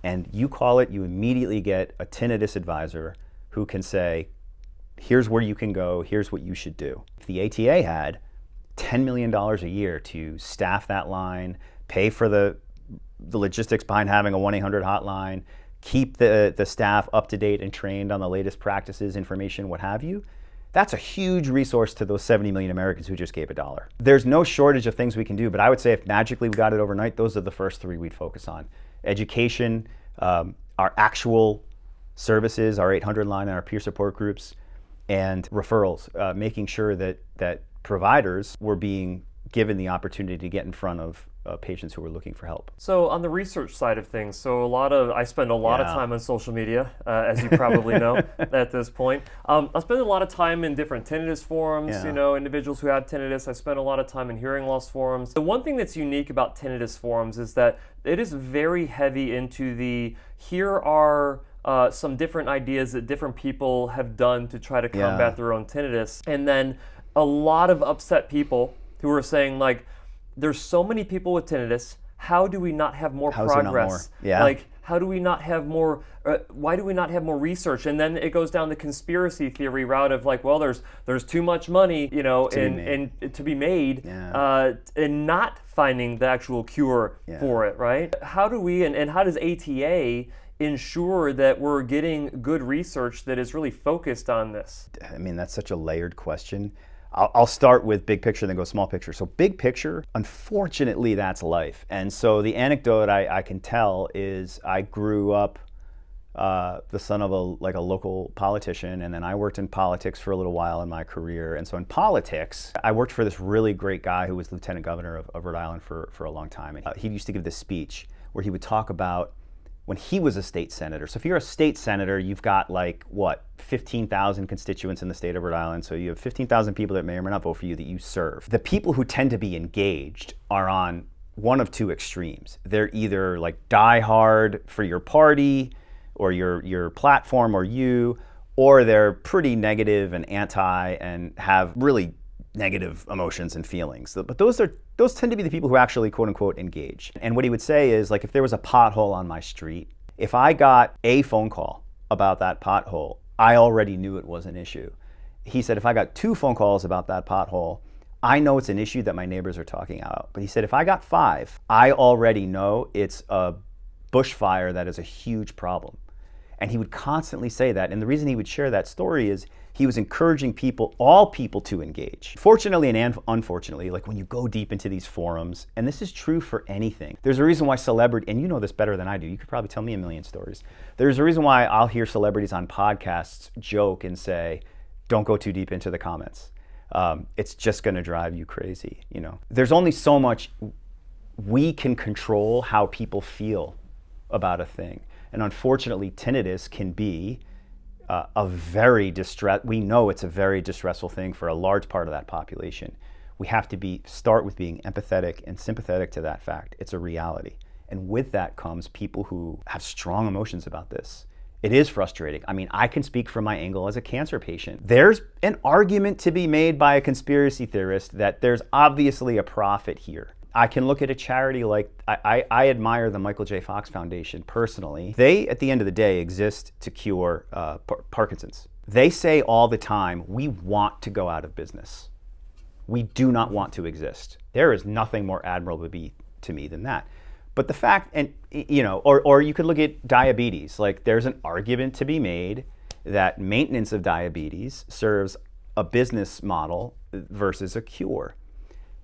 And you call it, you immediately get a tinnitus advisor who can say, here's where you can go, here's what you should do. If the ATA had $10 million a year to staff that line, pay for the logistics behind having a 1-800 hotline, keep the staff up to date and trained on the latest practices, information, what have you, that's a huge resource to those 70 million Americans who just gave $1. There's no shortage of things we can do, but I would say if magically we got it overnight, those are the first three we'd focus on. Education, our actual services, our 800 line and our peer support groups, and referrals, making sure that providers were being given the opportunity to get in front of patients who were looking for help. So on the research side of things, I spend a lot of time on social media, as you probably know at this point. I spend a lot of time in different tinnitus forums, individuals who have tinnitus. I spend a lot of time in hearing loss forums. The one thing that's unique about tinnitus forums is that it is very heavy into here are some different ideas that different people have done to try to combat their own tinnitus. And then a lot of upset people who are saying, like, there's so many people with tinnitus, how do we not have more progress? Yeah. Like, how do we not have more, why do we not have more research? And then it goes down the conspiracy theory route of like, well, there's too much money, to be made, and not finding the actual cure for it, right? How do we, and how does ATA ensure that we're getting good research that is really focused on this? I mean, that's such a layered question. I'll start with big picture, then go small picture. So big picture, unfortunately, that's life. And so the anecdote I can tell is I grew up the son of a local politician, and then I worked in politics for a little while in my career. And so in politics, I worked for this really great guy who was lieutenant governor of Rhode Island for a long time. And he used to give this speech where he would talk about when he was a state senator. So if you're a state senator, you've got 15,000 constituents in the state of Rhode Island. So you have 15,000 people that may or may not vote for you that you serve. The people who tend to be engaged are on one of two extremes. They're either die hard for your party or your platform or you, or they're pretty negative and anti and have really negative emotions and feelings. But those tend to be the people who actually, quote unquote, engage. And what he would say is, if there was a pothole on my street, if I got a phone call about that pothole, I already knew it was an issue. He said, if I got 2 phone calls about that pothole, I know it's an issue that my neighbors are talking about. But he said, if I got 5, I already know it's a bushfire that is a huge problem. And he would constantly say that. And the reason he would share that story is he was encouraging all people to engage. Fortunately and unfortunately, when you go deep into these forums, and this is true for anything, there's a reason why and you know this better than I do, you could probably tell me a million stories. There's a reason why I'll hear celebrities on podcasts joke and say, don't go too deep into the comments. It's just gonna drive you crazy, There's only so much we can control how people feel about a thing. And unfortunately, tinnitus can be we know it's a very distressful thing for a large part of that population. We have to start with being empathetic and sympathetic to that fact. It's a reality. And with that comes people who have strong emotions about this. It is frustrating. I mean, I can speak from my angle as a cancer patient. There's an argument to be made by a conspiracy theorist that there's obviously a profit here. I can look at a charity like, I admire the Michael J. Fox Foundation personally. They, at the end of the day, exist to cure Parkinson's. They say all the time, we want to go out of business. We do not want to exist. There is nothing more admirable to me than that. But the fact, and or you could look at diabetes. Like, there's an argument to be made that maintenance of diabetes serves a business model versus a cure.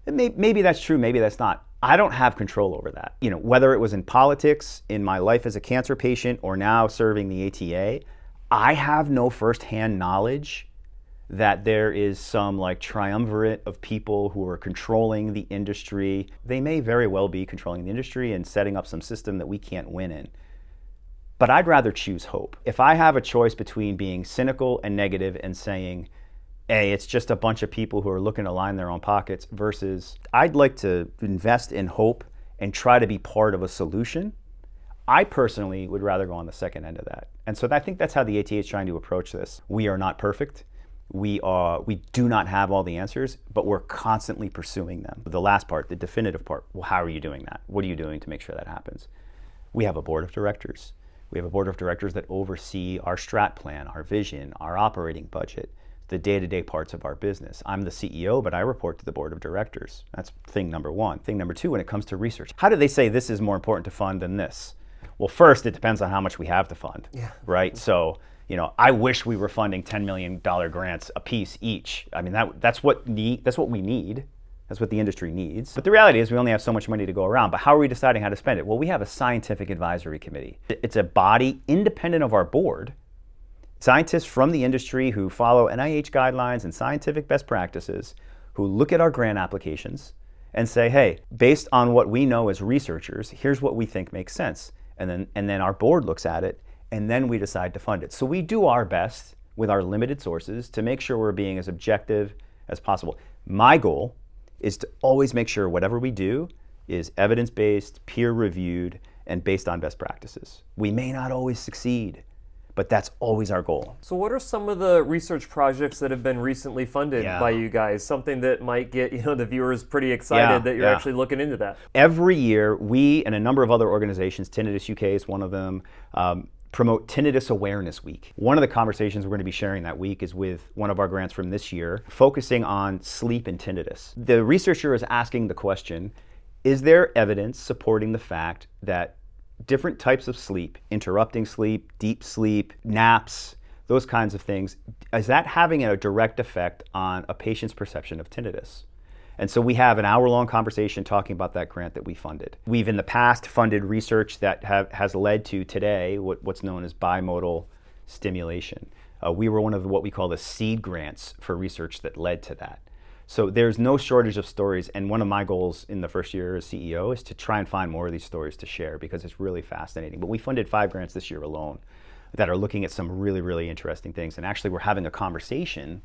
Maybe that's true, maybe that's not. I don't have control over that. Whether it was in politics, in my life as a cancer patient, or now serving the ATA, I have no firsthand knowledge that there is some triumvirate of people who are controlling the industry. They may very well be controlling the industry and setting up some system that we can't win in. But I'd rather choose hope. If I have a choice between being cynical and negative and saying, hey, it's just a bunch of people who are looking to line their own pockets, versus I'd like to invest in hope and try to be part of a solution, I personally would rather go on the second end of that. And so I think that's how the ATA is trying to approach this. We are not perfect. We do not have all the answers, but we're constantly pursuing them. The last part, the definitive part, well, how are you doing that? What are you doing to make sure that happens? We have a board of directors. We have a board of directors that oversee our strat plan, our vision, our operating budget, the day-to-day parts of our business. I'm the CEO, but I report to the board of directors. That's thing number one. Thing number two, when it comes to research, how do they say this is more important to fund than this? Well, first, it depends on how much we have to fund, right? So, I wish we were funding $10 million grants a piece each. I mean, that's what we need. That's what the industry needs. But the reality is we only have so much money to go around. But how are we deciding how to spend it? Well, we have a scientific advisory committee. It's a body independent of our board. Scientists from the industry who follow NIH guidelines and scientific best practices, who look at our grant applications and say, hey, based on what we know as researchers, here's what we think makes sense. And then our board looks at it, and then we decide to fund it. So we do our best with our limited sources to make sure we're being as objective as possible. My goal is to always make sure whatever we do is evidence-based, peer-reviewed, and based on best practices. We may not always succeed, but that's always our goal. So what are some of the research projects that have been recently funded by you guys? Something that might get the viewers pretty excited that you're actually looking into that. Every year, we and a number of other organizations, Tinnitus UK is one of them, promote Tinnitus Awareness Week. One of the conversations we're going to be sharing that week is with one of our grants from this year, focusing on sleep and tinnitus. The researcher is asking the question, is there evidence supporting the fact that different types of sleep, interrupting sleep, deep sleep, naps, those kinds of things, is that having a direct effect on a patient's perception of tinnitus? And so we have an hour-long conversation talking about that grant that we funded. We've in the past funded research that has led to today what's known as bimodal stimulation. We were one of what we call the seed grants for research that led to that. So there's no shortage of stories, and one of my goals in the first year as CEO is to try and find more of these stories to share because it's really fascinating. But we funded 5 grants this year alone that are looking at some really, really interesting things. And actually we're having a conversation,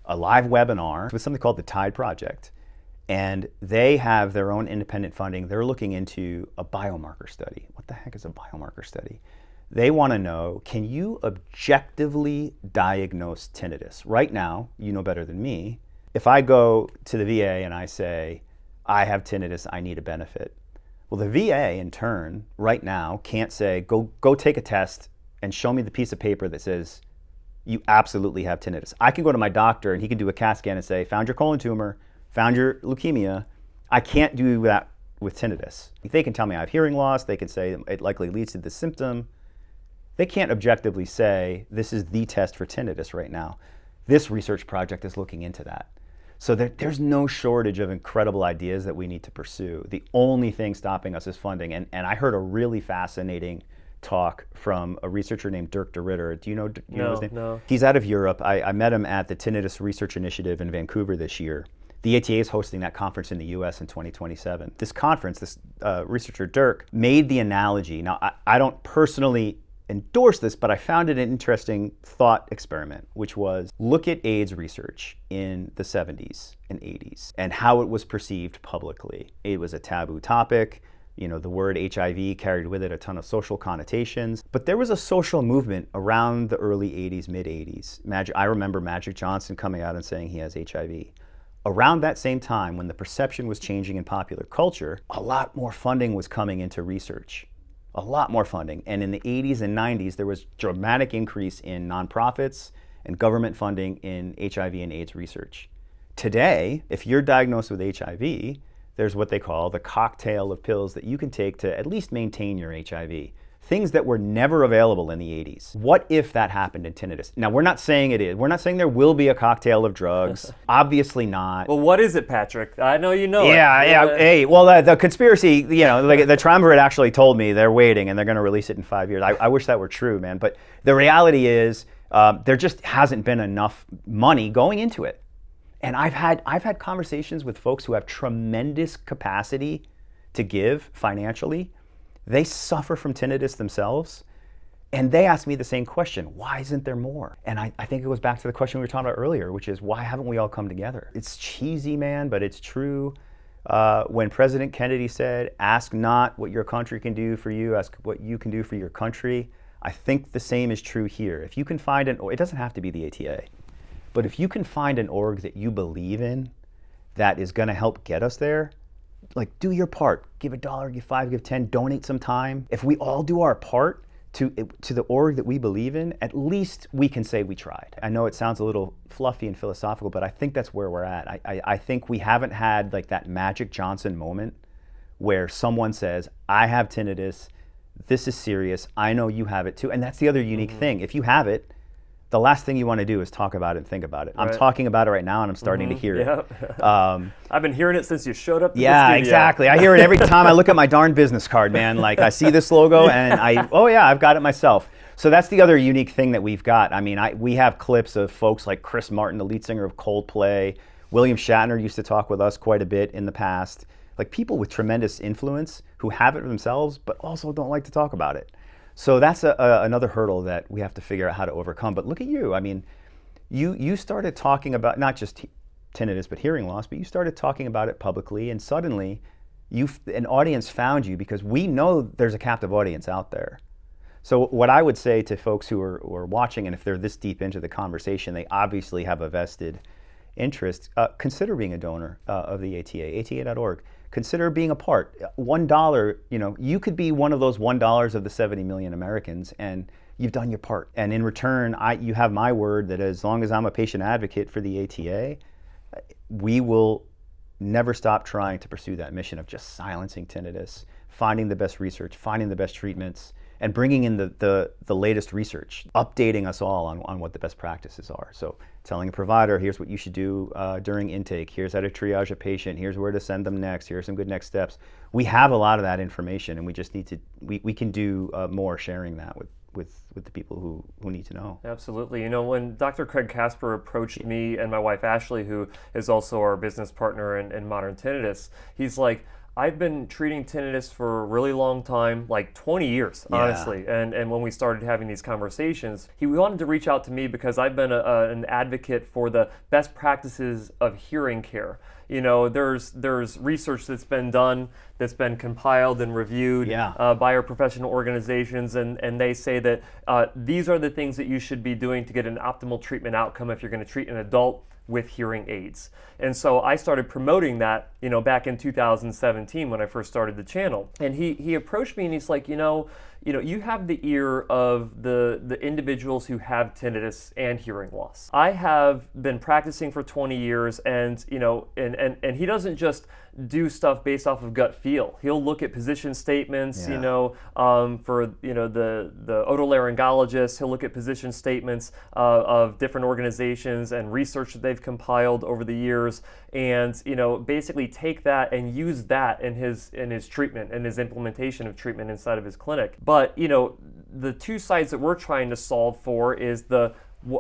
a live webinar with something called the Tide Project. And they have their own independent funding. They're looking into a biomarker study. What the heck is a biomarker study? They want to know, can you objectively diagnose tinnitus? Right now, you know better than me, if I go to the VA and I say, I have tinnitus, I need a benefit. Well, the VA in turn, right now, can't say, go take a test and show me the piece of paper that says you absolutely have tinnitus. I can go to my doctor and he can do a CAT scan and say, found your colon tumor, found your leukemia. I can't do that with tinnitus. They can tell me I have hearing loss. They can say it likely leads to this symptom. They can't objectively say this is the test for tinnitus right now. This research project is looking into that. So there's no shortage of incredible ideas that we need to pursue. The only thing stopping us is funding. And I heard a really fascinating talk from a researcher named Dirk de Ritter. Do you know his name? No. He's out of Europe. I met him at the Tinnitus Research Initiative in Vancouver this year. The ATA is hosting that conference in the US in 2027. This conference, this researcher Dirk made the analogy. Now, I don't personally endorse this, but I found it an interesting thought experiment, which was look at AIDS research in the 70s and 80s and how it was perceived publicly. It was a taboo topic. You know, the word HIV carried with it a ton of social connotations, but there was a social movement around the early 80s, mid 80s. I remember Magic Johnson coming out and saying he has HIV. Around that same time, when the perception was changing in popular culture, a lot more funding was coming into research. A lot more funding. And in the 80s and 90s, there was dramatic increase in nonprofits and government funding in HIV and AIDS research. Today, if you're diagnosed with HIV, there's what they call the cocktail of pills that you can take to at least maintain your HIV. Things that were never available in the 80s. What if that happened in tinnitus? Now, we're not saying it is. We're not saying there will be a cocktail of drugs. Obviously not. Well, what is it, Patrick? I know you know it. Yeah. Hey, well, the conspiracy, you know, like the triumvirate actually told me they're waiting and they're going to release it in 5 years. I wish that were true, man. But the reality is there just hasn't been enough money going into it. And I've had conversations with folks who have tremendous capacity to give financially. They suffer from tinnitus themselves, and they ask me the same question: why isn't there more? And I think it goes back to the question we were talking about earlier, which is why haven't we all come together? It's cheesy, man, but it's true. When President Kennedy said, ask not what your country can do for you, ask what you can do for your country, I think the same is true here. If you can find it doesn't have to be the ATA, but if you can find an org that you believe in that is going to help get us there, like, do your part. Give $1, give $5, give $10, donate some time. If we all do our part to the org that we believe in, at least we can say we tried. I know it sounds a little fluffy and philosophical, but I think that's where we're at. I think we haven't had like that Magic Johnson moment where someone says, I have tinnitus, this is serious, I know you have it too. And that's the other unique thing. If you have it, the last thing you want to do is talk about it and think about it. Right. I'm talking about it right now and I'm starting to hear it. I've been hearing it since you showed up to the Yeah, studio. exactly. I hear it every time I look at my darn business card, man. Like, I see this logo and I've got it myself. So that's the other unique thing that we've got. I mean, we have clips of folks like Chris Martin, the lead singer of Coldplay. William Shatner used to talk with us quite a bit in the past. Like, people with tremendous influence who have it themselves, but also don't like to talk about it. So that's another hurdle that we have to figure out how to overcome. But look at you. I mean, you started talking about not just tinnitus, but hearing loss, but you started talking about it publicly, and suddenly an audience found you because we know there's a captive audience out there. So what I would say to folks who are watching, and if they're this deep into the conversation, they obviously have a vested interest, consider being a donor of the ATA, ata.org. Consider being a part. $1, you could be one of those $1 of the 70 million Americans, and you've done your part. And in return, you have my word that as long as I'm a patient advocate for the ATA, we will never stop trying to pursue that mission of just silencing tinnitus, finding the best research, finding the best treatments, and bringing in the latest research, updating us all on what the best practices are. So telling a provider, here's what you should do during intake, here's how to triage a patient, here's where to send them next, here are some good next steps. We have a lot of that information, and we just need to, we can do more sharing that with the people who need to know. Absolutely. When Dr. Craig Casper approached me and my wife Ashley, who is also our business partner in Modern Tinnitus, he's like, I've been treating tinnitus for a really long time, like 20 years, honestly. And when we started having these conversations, he wanted to reach out to me because I've been an advocate for the best practices of hearing care. There's research that's been done, that's been compiled and reviewed by our professional organizations, and they say that these are the things that you should be doing to get an optimal treatment outcome if you're going to treat an adult with hearing aids. And so I started promoting that, back in 2017 when I first started the channel. And he approached me and he's like, you have the ear of the individuals who have tinnitus and hearing loss. I have been practicing for 20 years, and and he doesn't just do stuff based off of gut feel. He'll look at position statements, for the otolaryngologist. He'll look at position statements of different organizations and research that they've compiled over the years, and basically take that and use that in his treatment and his implementation of treatment inside of his clinic. But the two sides that we're trying to solve for is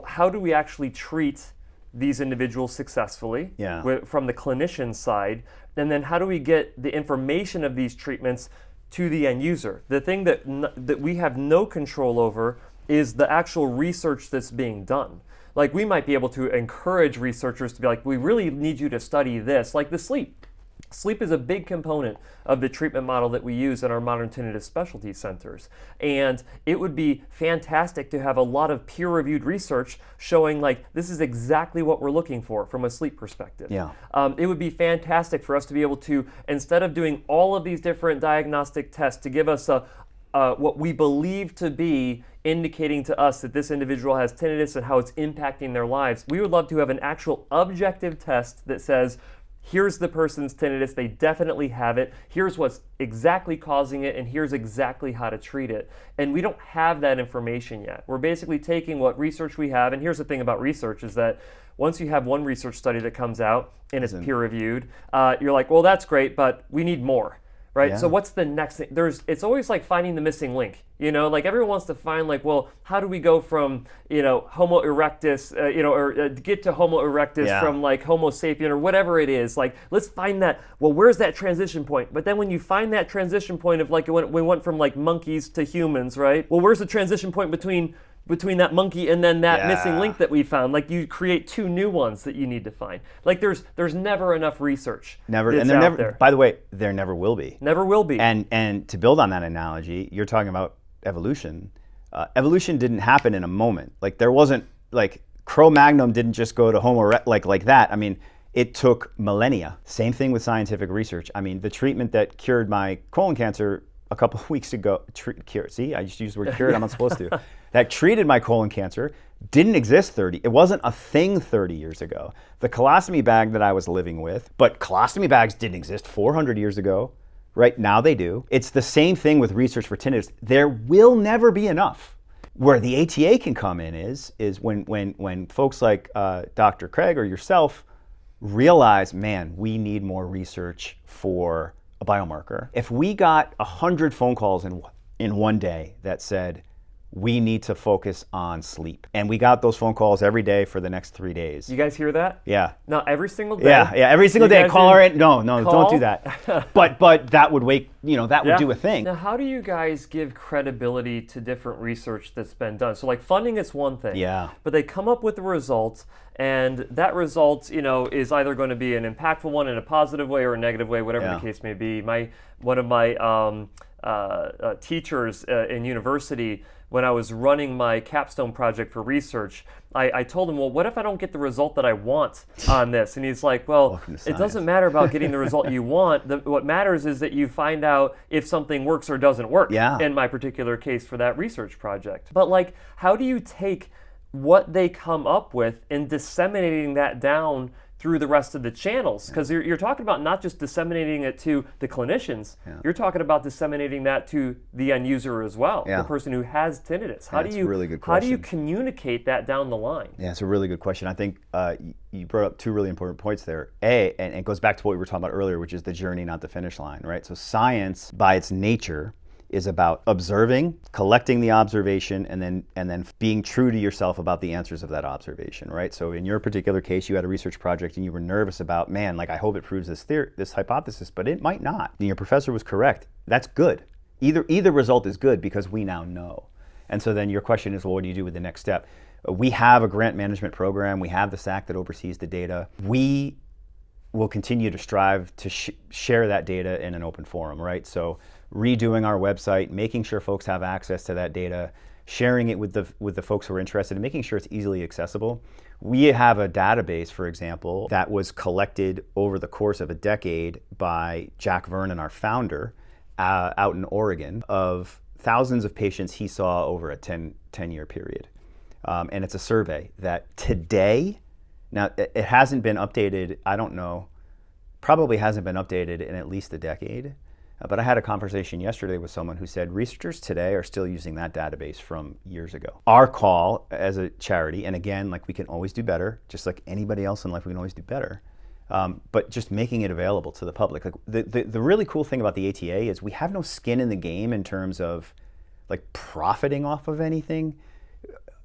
how do we actually treat these individuals successfully Yeah. from the clinician side? And then how do we get the information of these treatments to the end user? The thing that we have no control over is the actual research that's being done. Like, we might be able to encourage researchers to be like, we really need you to study this, like the sleep. Sleep is a big component of the treatment model that we use in our modern tinnitus specialty centers. And it would be fantastic to have a lot of peer-reviewed research showing like this is exactly what we're looking for from a sleep perspective. Yeah. It would be fantastic for us to be able to, instead of doing all of these different diagnostic tests, to give us what we believe to be indicating to us that this individual has tinnitus and how it's impacting their lives. We would love to have an actual objective test that says, here's the person's tinnitus, they definitely have it, here's what's exactly causing it, and here's exactly how to treat it. And we don't have that information yet. We're basically taking what research we have, and here's the thing about research is that once you have one research study that comes out and it's peer-reviewed, you're like, well, that's great, but we need more. Right? Yeah. So what's the next thing? It's always like finding the missing link. Like everyone wants to find like, well, how do we go from, Homo erectus, or get to Homo erectus from like Homo sapien or whatever it is. Like, let's find that, well, where's that transition point? But then when you find that transition point of like, we went from like monkeys to humans, right? Well, where's the transition point between that monkey and then that missing link that we found? Like, you create two new ones that you need to find. Like, there's never enough research. Never, that's and there out never. there. By the way, there never will be. Never will be. And to build on that analogy, you're talking about evolution. Evolution didn't happen in a moment. Like, there wasn't like Cro-Magnon didn't just go to Homo like that. I mean, it took millennia. Same thing with scientific research. I mean, the treatment that cured my colon cancer a couple of weeks ago, see, I just used the word cured, I'm not supposed to. That treated my colon cancer didn't exist it wasn't a thing 30 years ago. The colostomy bag that I was living with, but colostomy bags didn't exist 400 years ago. Right now they do. It's the same thing with research for tinnitus. There will never be enough. Where the ATA can come in is when folks like Dr. Craig or yourself realize, man, we need more research for a biomarker. If we got 100 phone calls in one day that said, we need to focus on sleep. And we got those phone calls every day for the next 3 days. You guys hear that? Yeah. No, every single day. Yeah, every single day. Call her in. No, don't do that. But that would would do a thing. Now, how do you guys give credibility to different research that's been done? So, like, funding is one thing. Yeah. But they come up with a result, and that result, is either going to be an impactful one in a positive way or a negative way, whatever the case may be. One of my teachers in university, when I was running my capstone project for research, I told him, well, what if I don't get the result that I want on this? And he's like, well, it doesn't matter about getting the result you want. What matters is that you find out if something works or doesn't work in my particular case for that research project. But like, how do you take what they come up with and disseminating that down through the rest of the channels? Because you're talking about not just disseminating it to the clinicians, you're talking about disseminating that to the end user as well, the person who has tinnitus. How do you communicate that down the line? Yeah, it's a really good question. I think you brought up two really important points there. And it goes back to what we were talking about earlier, which is the journey, not the finish line, right? So science, by its nature, is about observing, collecting the observation, and then being true to yourself about the answers of that observation, right? So in your particular case, you had a research project and you were nervous about, man, like I hope it proves this hypothesis, but it might not. And your professor was correct. That's good. Either result is good because we now know. And so then your question is, well, what do you do with the next step? We have a grant management program. We have the SAC that oversees the data. We will continue to strive to share that data in an open forum, right? So redoing our website, making sure folks have access to that data, sharing it with the folks who are interested, and making sure it's easily accessible. We have a database, for example, that was collected over the course of a decade by Jack Vernon, our founder, out in Oregon, of thousands of patients he saw over a 10-year period. And it's a survey that today, now it hasn't been updated, I don't know, probably hasn't been updated in at least a decade. But I had a conversation yesterday with someone who said researchers today are still using that database from years ago. Our call as a charity, and again, like we can always do better, just like anybody else in life, we can always do better. But just making it available to the public. Like the really cool thing about the ATA is we have no skin in the game in terms of like profiting off of anything.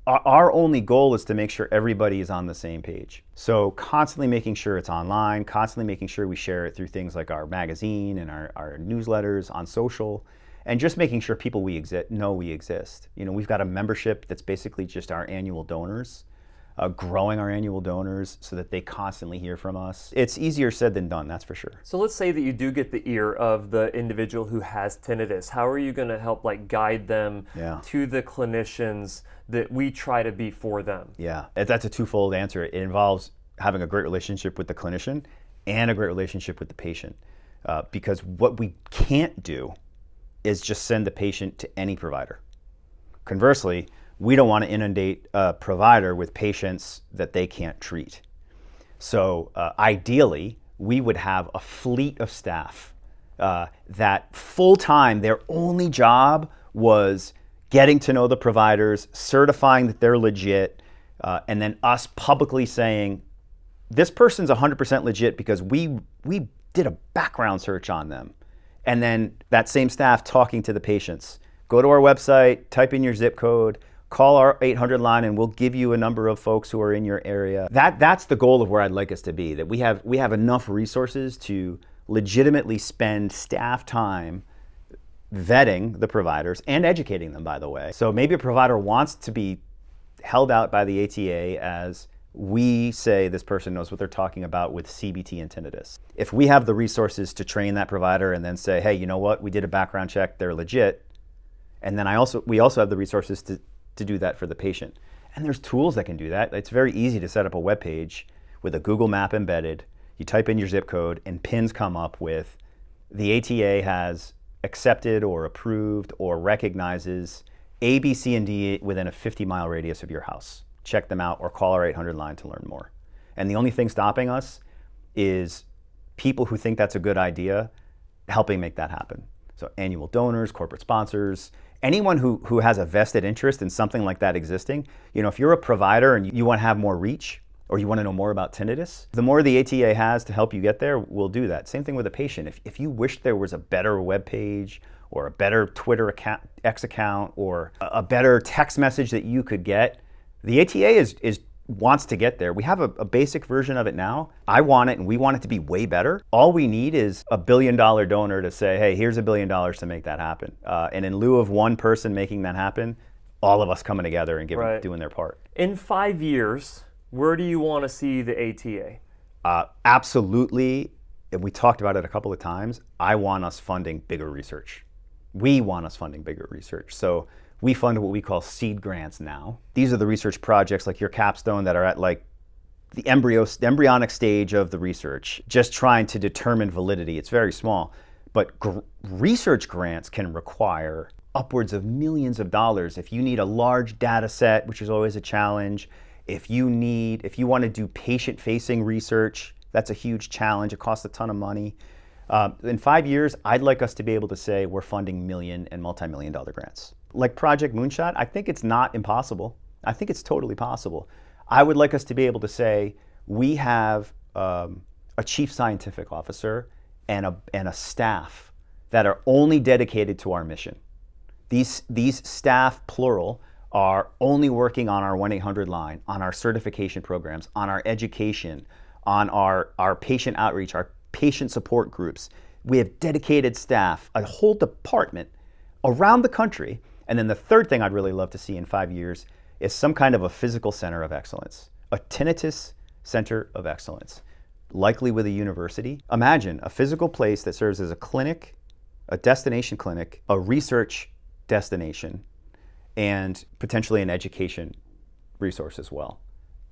Our only goal is to make sure everybody is on the same page. So constantly making sure it's online, constantly making sure we share it through things like our magazine and our newsletters on social, and just making sure people know we exist. We've got a membership that's basically just our annual donors, growing our annual donors so that they constantly hear from us. It's easier said than done, that's for sure. So let's say that you do get the ear of the individual who has tinnitus. How are you going to help guide them to the clinicians that we try to be for them? Yeah, that's a twofold answer. It involves having a great relationship with the clinician and a great relationship with the patient. Because what we can't do is just send the patient to any provider. Conversely, we don't want to inundate a provider with patients that they can't treat. So ideally, we would have a fleet of staff that full-time, their only job was getting to know the providers, certifying that they're legit, and then us publicly saying, this person's 100% legit because we did a background search on them. And then that same staff talking to the patients. Go to our website, type in your zip code, call our 800 line, and we'll give you a number of folks who are in your area. That's the goal of where I'd like us to be, that we have enough resources to legitimately spend staff time vetting the providers and educating them, by the way. So maybe a provider wants to be held out by the ATA as we say this person knows what they're talking about with CBT and tinnitus. If we have the resources to train that provider and then say, hey, you know what, we did a background check, they're legit, and then we also have the resources to do that for the patient. And there's tools that can do that. It's very easy to set up a web page with a Google map embedded. You type in your zip code and pins come up with the ATA has accepted or approved or recognizes A, B, C, and D within a 50-mile radius of your house. Check them out or call our 800 line to learn more. And the only thing stopping us is people who think that's a good idea helping make that happen. So annual donors, corporate sponsors, anyone who has a vested interest in something like that existing. If you're a provider and you want to have more reach or you want to know more about tinnitus, the more the ATA has to help you get there, we'll do that. Same thing with a patient. If you wish there was a better web page or a better Twitter account, X account, or a better text message that you could get, the ATA wants to get there. We have a basic version of it now. I want it and we want it to be way better. All we need is a $1 billion donor to say, hey, here's $1 billion to make that happen. And in lieu of one person making that happen, all of us coming together and doing their part. In 5 years, where do you want to see the ATA? Absolutely, and we talked about it a couple of times, I want us funding bigger research. We want us funding bigger research. So we fund what we call seed grants now. These are the research projects like your capstone that are at the embryonic stage of the research, just trying to determine validity. It's very small, but research grants can require upwards of millions of dollars if you need a large data set, which is always a challenge. If you want to do patient-facing research, that's a huge challenge. It costs a ton of money. In 5 years, I'd like us to be able to say we're funding million and multi-million-dollar grants. Like Project Moonshot, I think it's not impossible. I think it's totally possible. I would like us to be able to say we have a chief scientific officer and a staff that are only dedicated to our mission. These staff, plural, are only working on our 1-800 line, on our certification programs, on our education, on our patient outreach, our patient support groups. We have dedicated staff, a whole department around the country. And then the third thing I'd really love to see in 5 years is some kind of a physical center of excellence, a tinnitus center of excellence, likely with a university. Imagine a physical place that serves as a clinic, a destination clinic, a research destination, and potentially an education resource as well.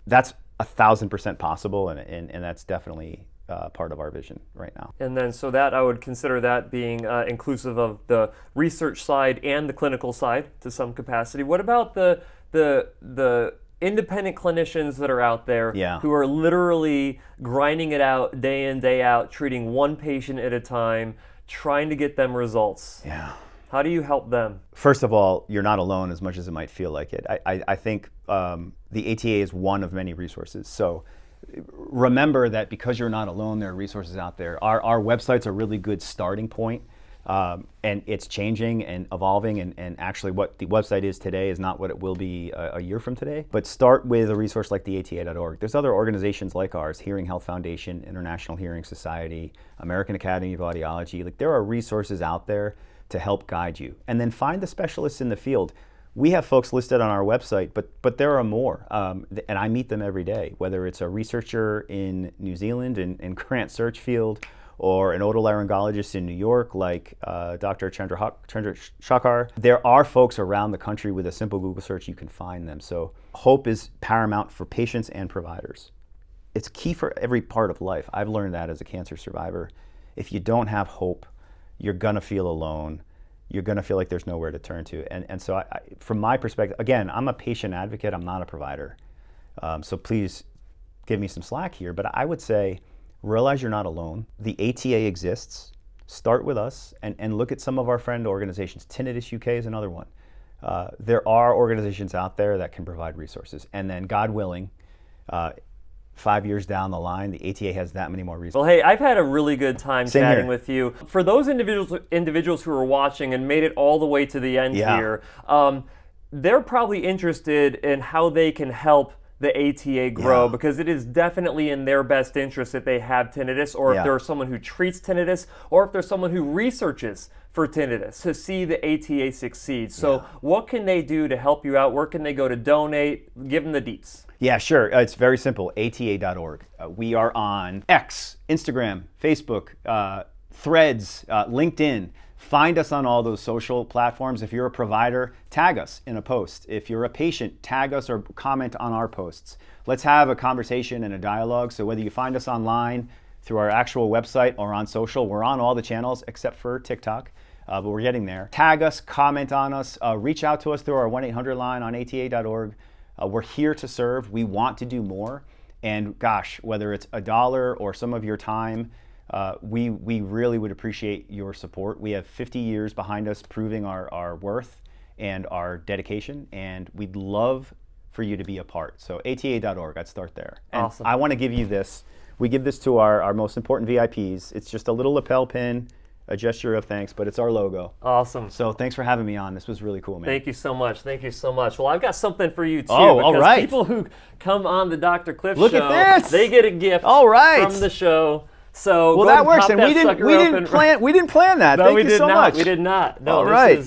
That's 1,000% possible, and that's definitely part of our vision right now. And then, so that I would consider that being inclusive of the research side and the clinical side to some capacity. What about the independent clinicians that are out there who are literally grinding it out day in, day out, treating one patient at a time, trying to get them results? Yeah. How do you help them? First of all, you're not alone as much as it might feel like it. I think the ATA is one of many resources. So remember that because you're not alone, there are resources out there. Our website's a really good starting point. And it's changing and evolving, and actually what the website is today is not what it will be a year from today. But start with a resource like the ATA.org. There's other organizations like ours, Hearing Health Foundation, International Hearing Society, American Academy of Audiology. Like, there are resources out there to help guide you. And then find the specialists in the field. We have folks listed on our website, but there are more, and I meet them every day, whether it's a researcher in New Zealand in Grant Searchfield, or an otolaryngologist in New York like Dr. Chandrasekhar. There are folks around the country. With a simple Google search, you can find them. So hope is paramount for patients and providers. It's key for every part of life. I've learned that as a cancer survivor. If you don't have hope, you're gonna feel alone. You're gonna feel like there's nowhere to turn to. And so from my perspective, again, I'm a patient advocate, I'm not a provider. So please give me some slack here, but I would say, realize you're not alone. The ATA exists. Start with us and look at some of our friend organizations. Tinnitus UK is another one. There are organizations out there that can provide resources. And then, God willing, 5 years down the line, the ATA has that many more resources. Well, hey, I've had a really good time Same chatting here. with you. For those individuals who are watching and made it all the way to the end here, they're probably interested in how they can help the ATA grow, because it is definitely in their best interest if they have tinnitus, or if there's someone who treats tinnitus, or if there's someone who researches for tinnitus, to see the ATA succeed. So what can they do to help you out? Where can they go to donate? Give them the deets. Yeah, sure. It's very simple, ata.org. We are on X, Instagram, Facebook, Threads, LinkedIn. Find us on all those social platforms. If you're a provider, tag us in a post. If you're a patient, tag us or comment on our posts. Let's have a conversation and a dialogue. So whether you find us online, through our actual website, or on social, we're on all the channels except for TikTok, but we're getting there. Tag us, comment on us, reach out to us through our 1-800 line on ata.org. We're here to serve. We want to do more. And gosh, whether it's $1 or some of your time, we really would appreciate your support. We have 50 years behind us proving our worth and our dedication, and we'd love for you to be a part. So ata.org, I'd start there. And awesome. I want to give you this. We give this to our most important VIPs. It's just a little lapel pin, a gesture of thanks, but it's our logo. Awesome. So thanks for having me on. This was really cool, man. Thank you so much. Thank you so much. Well, I've got something for you too. Oh, all right. People who come on the Dr. Cliff Look show, at this. they get a gift All right. from the show. So well, go ahead that works, pop and that we didn't plan that. No, Thank we you did so not. much. We did not. No, All right.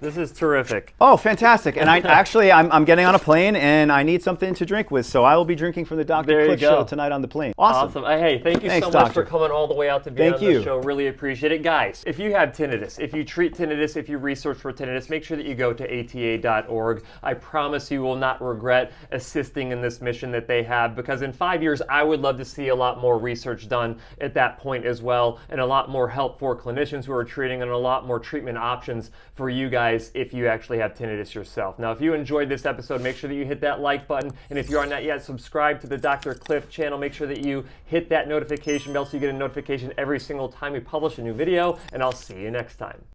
This is terrific. Oh, fantastic! And I'm getting on a plane, and I need something to drink with, so I will be drinking from the Dr. Cliff show tonight on the plane. Awesome. Hey, thank you Thanks, so much doctor. for coming all the way out to be on you. the show. Really appreciate it, guys. If you have tinnitus, if you treat tinnitus, if you research for tinnitus, make sure that you go to ata.org. I promise you will not regret assisting in this mission that they have, because in 5 years, I would love to see a lot more research done at that point as well, and a lot more help for clinicians who are treating, and a lot more treatment options for you guys if you actually have tinnitus yourself. Now, if you enjoyed this episode, make sure that you hit that like button, and if you are not yet subscribed to the Dr. Cliff channel, make sure that you hit that notification bell so you get a notification every single time we publish a new video, and I'll see you next time.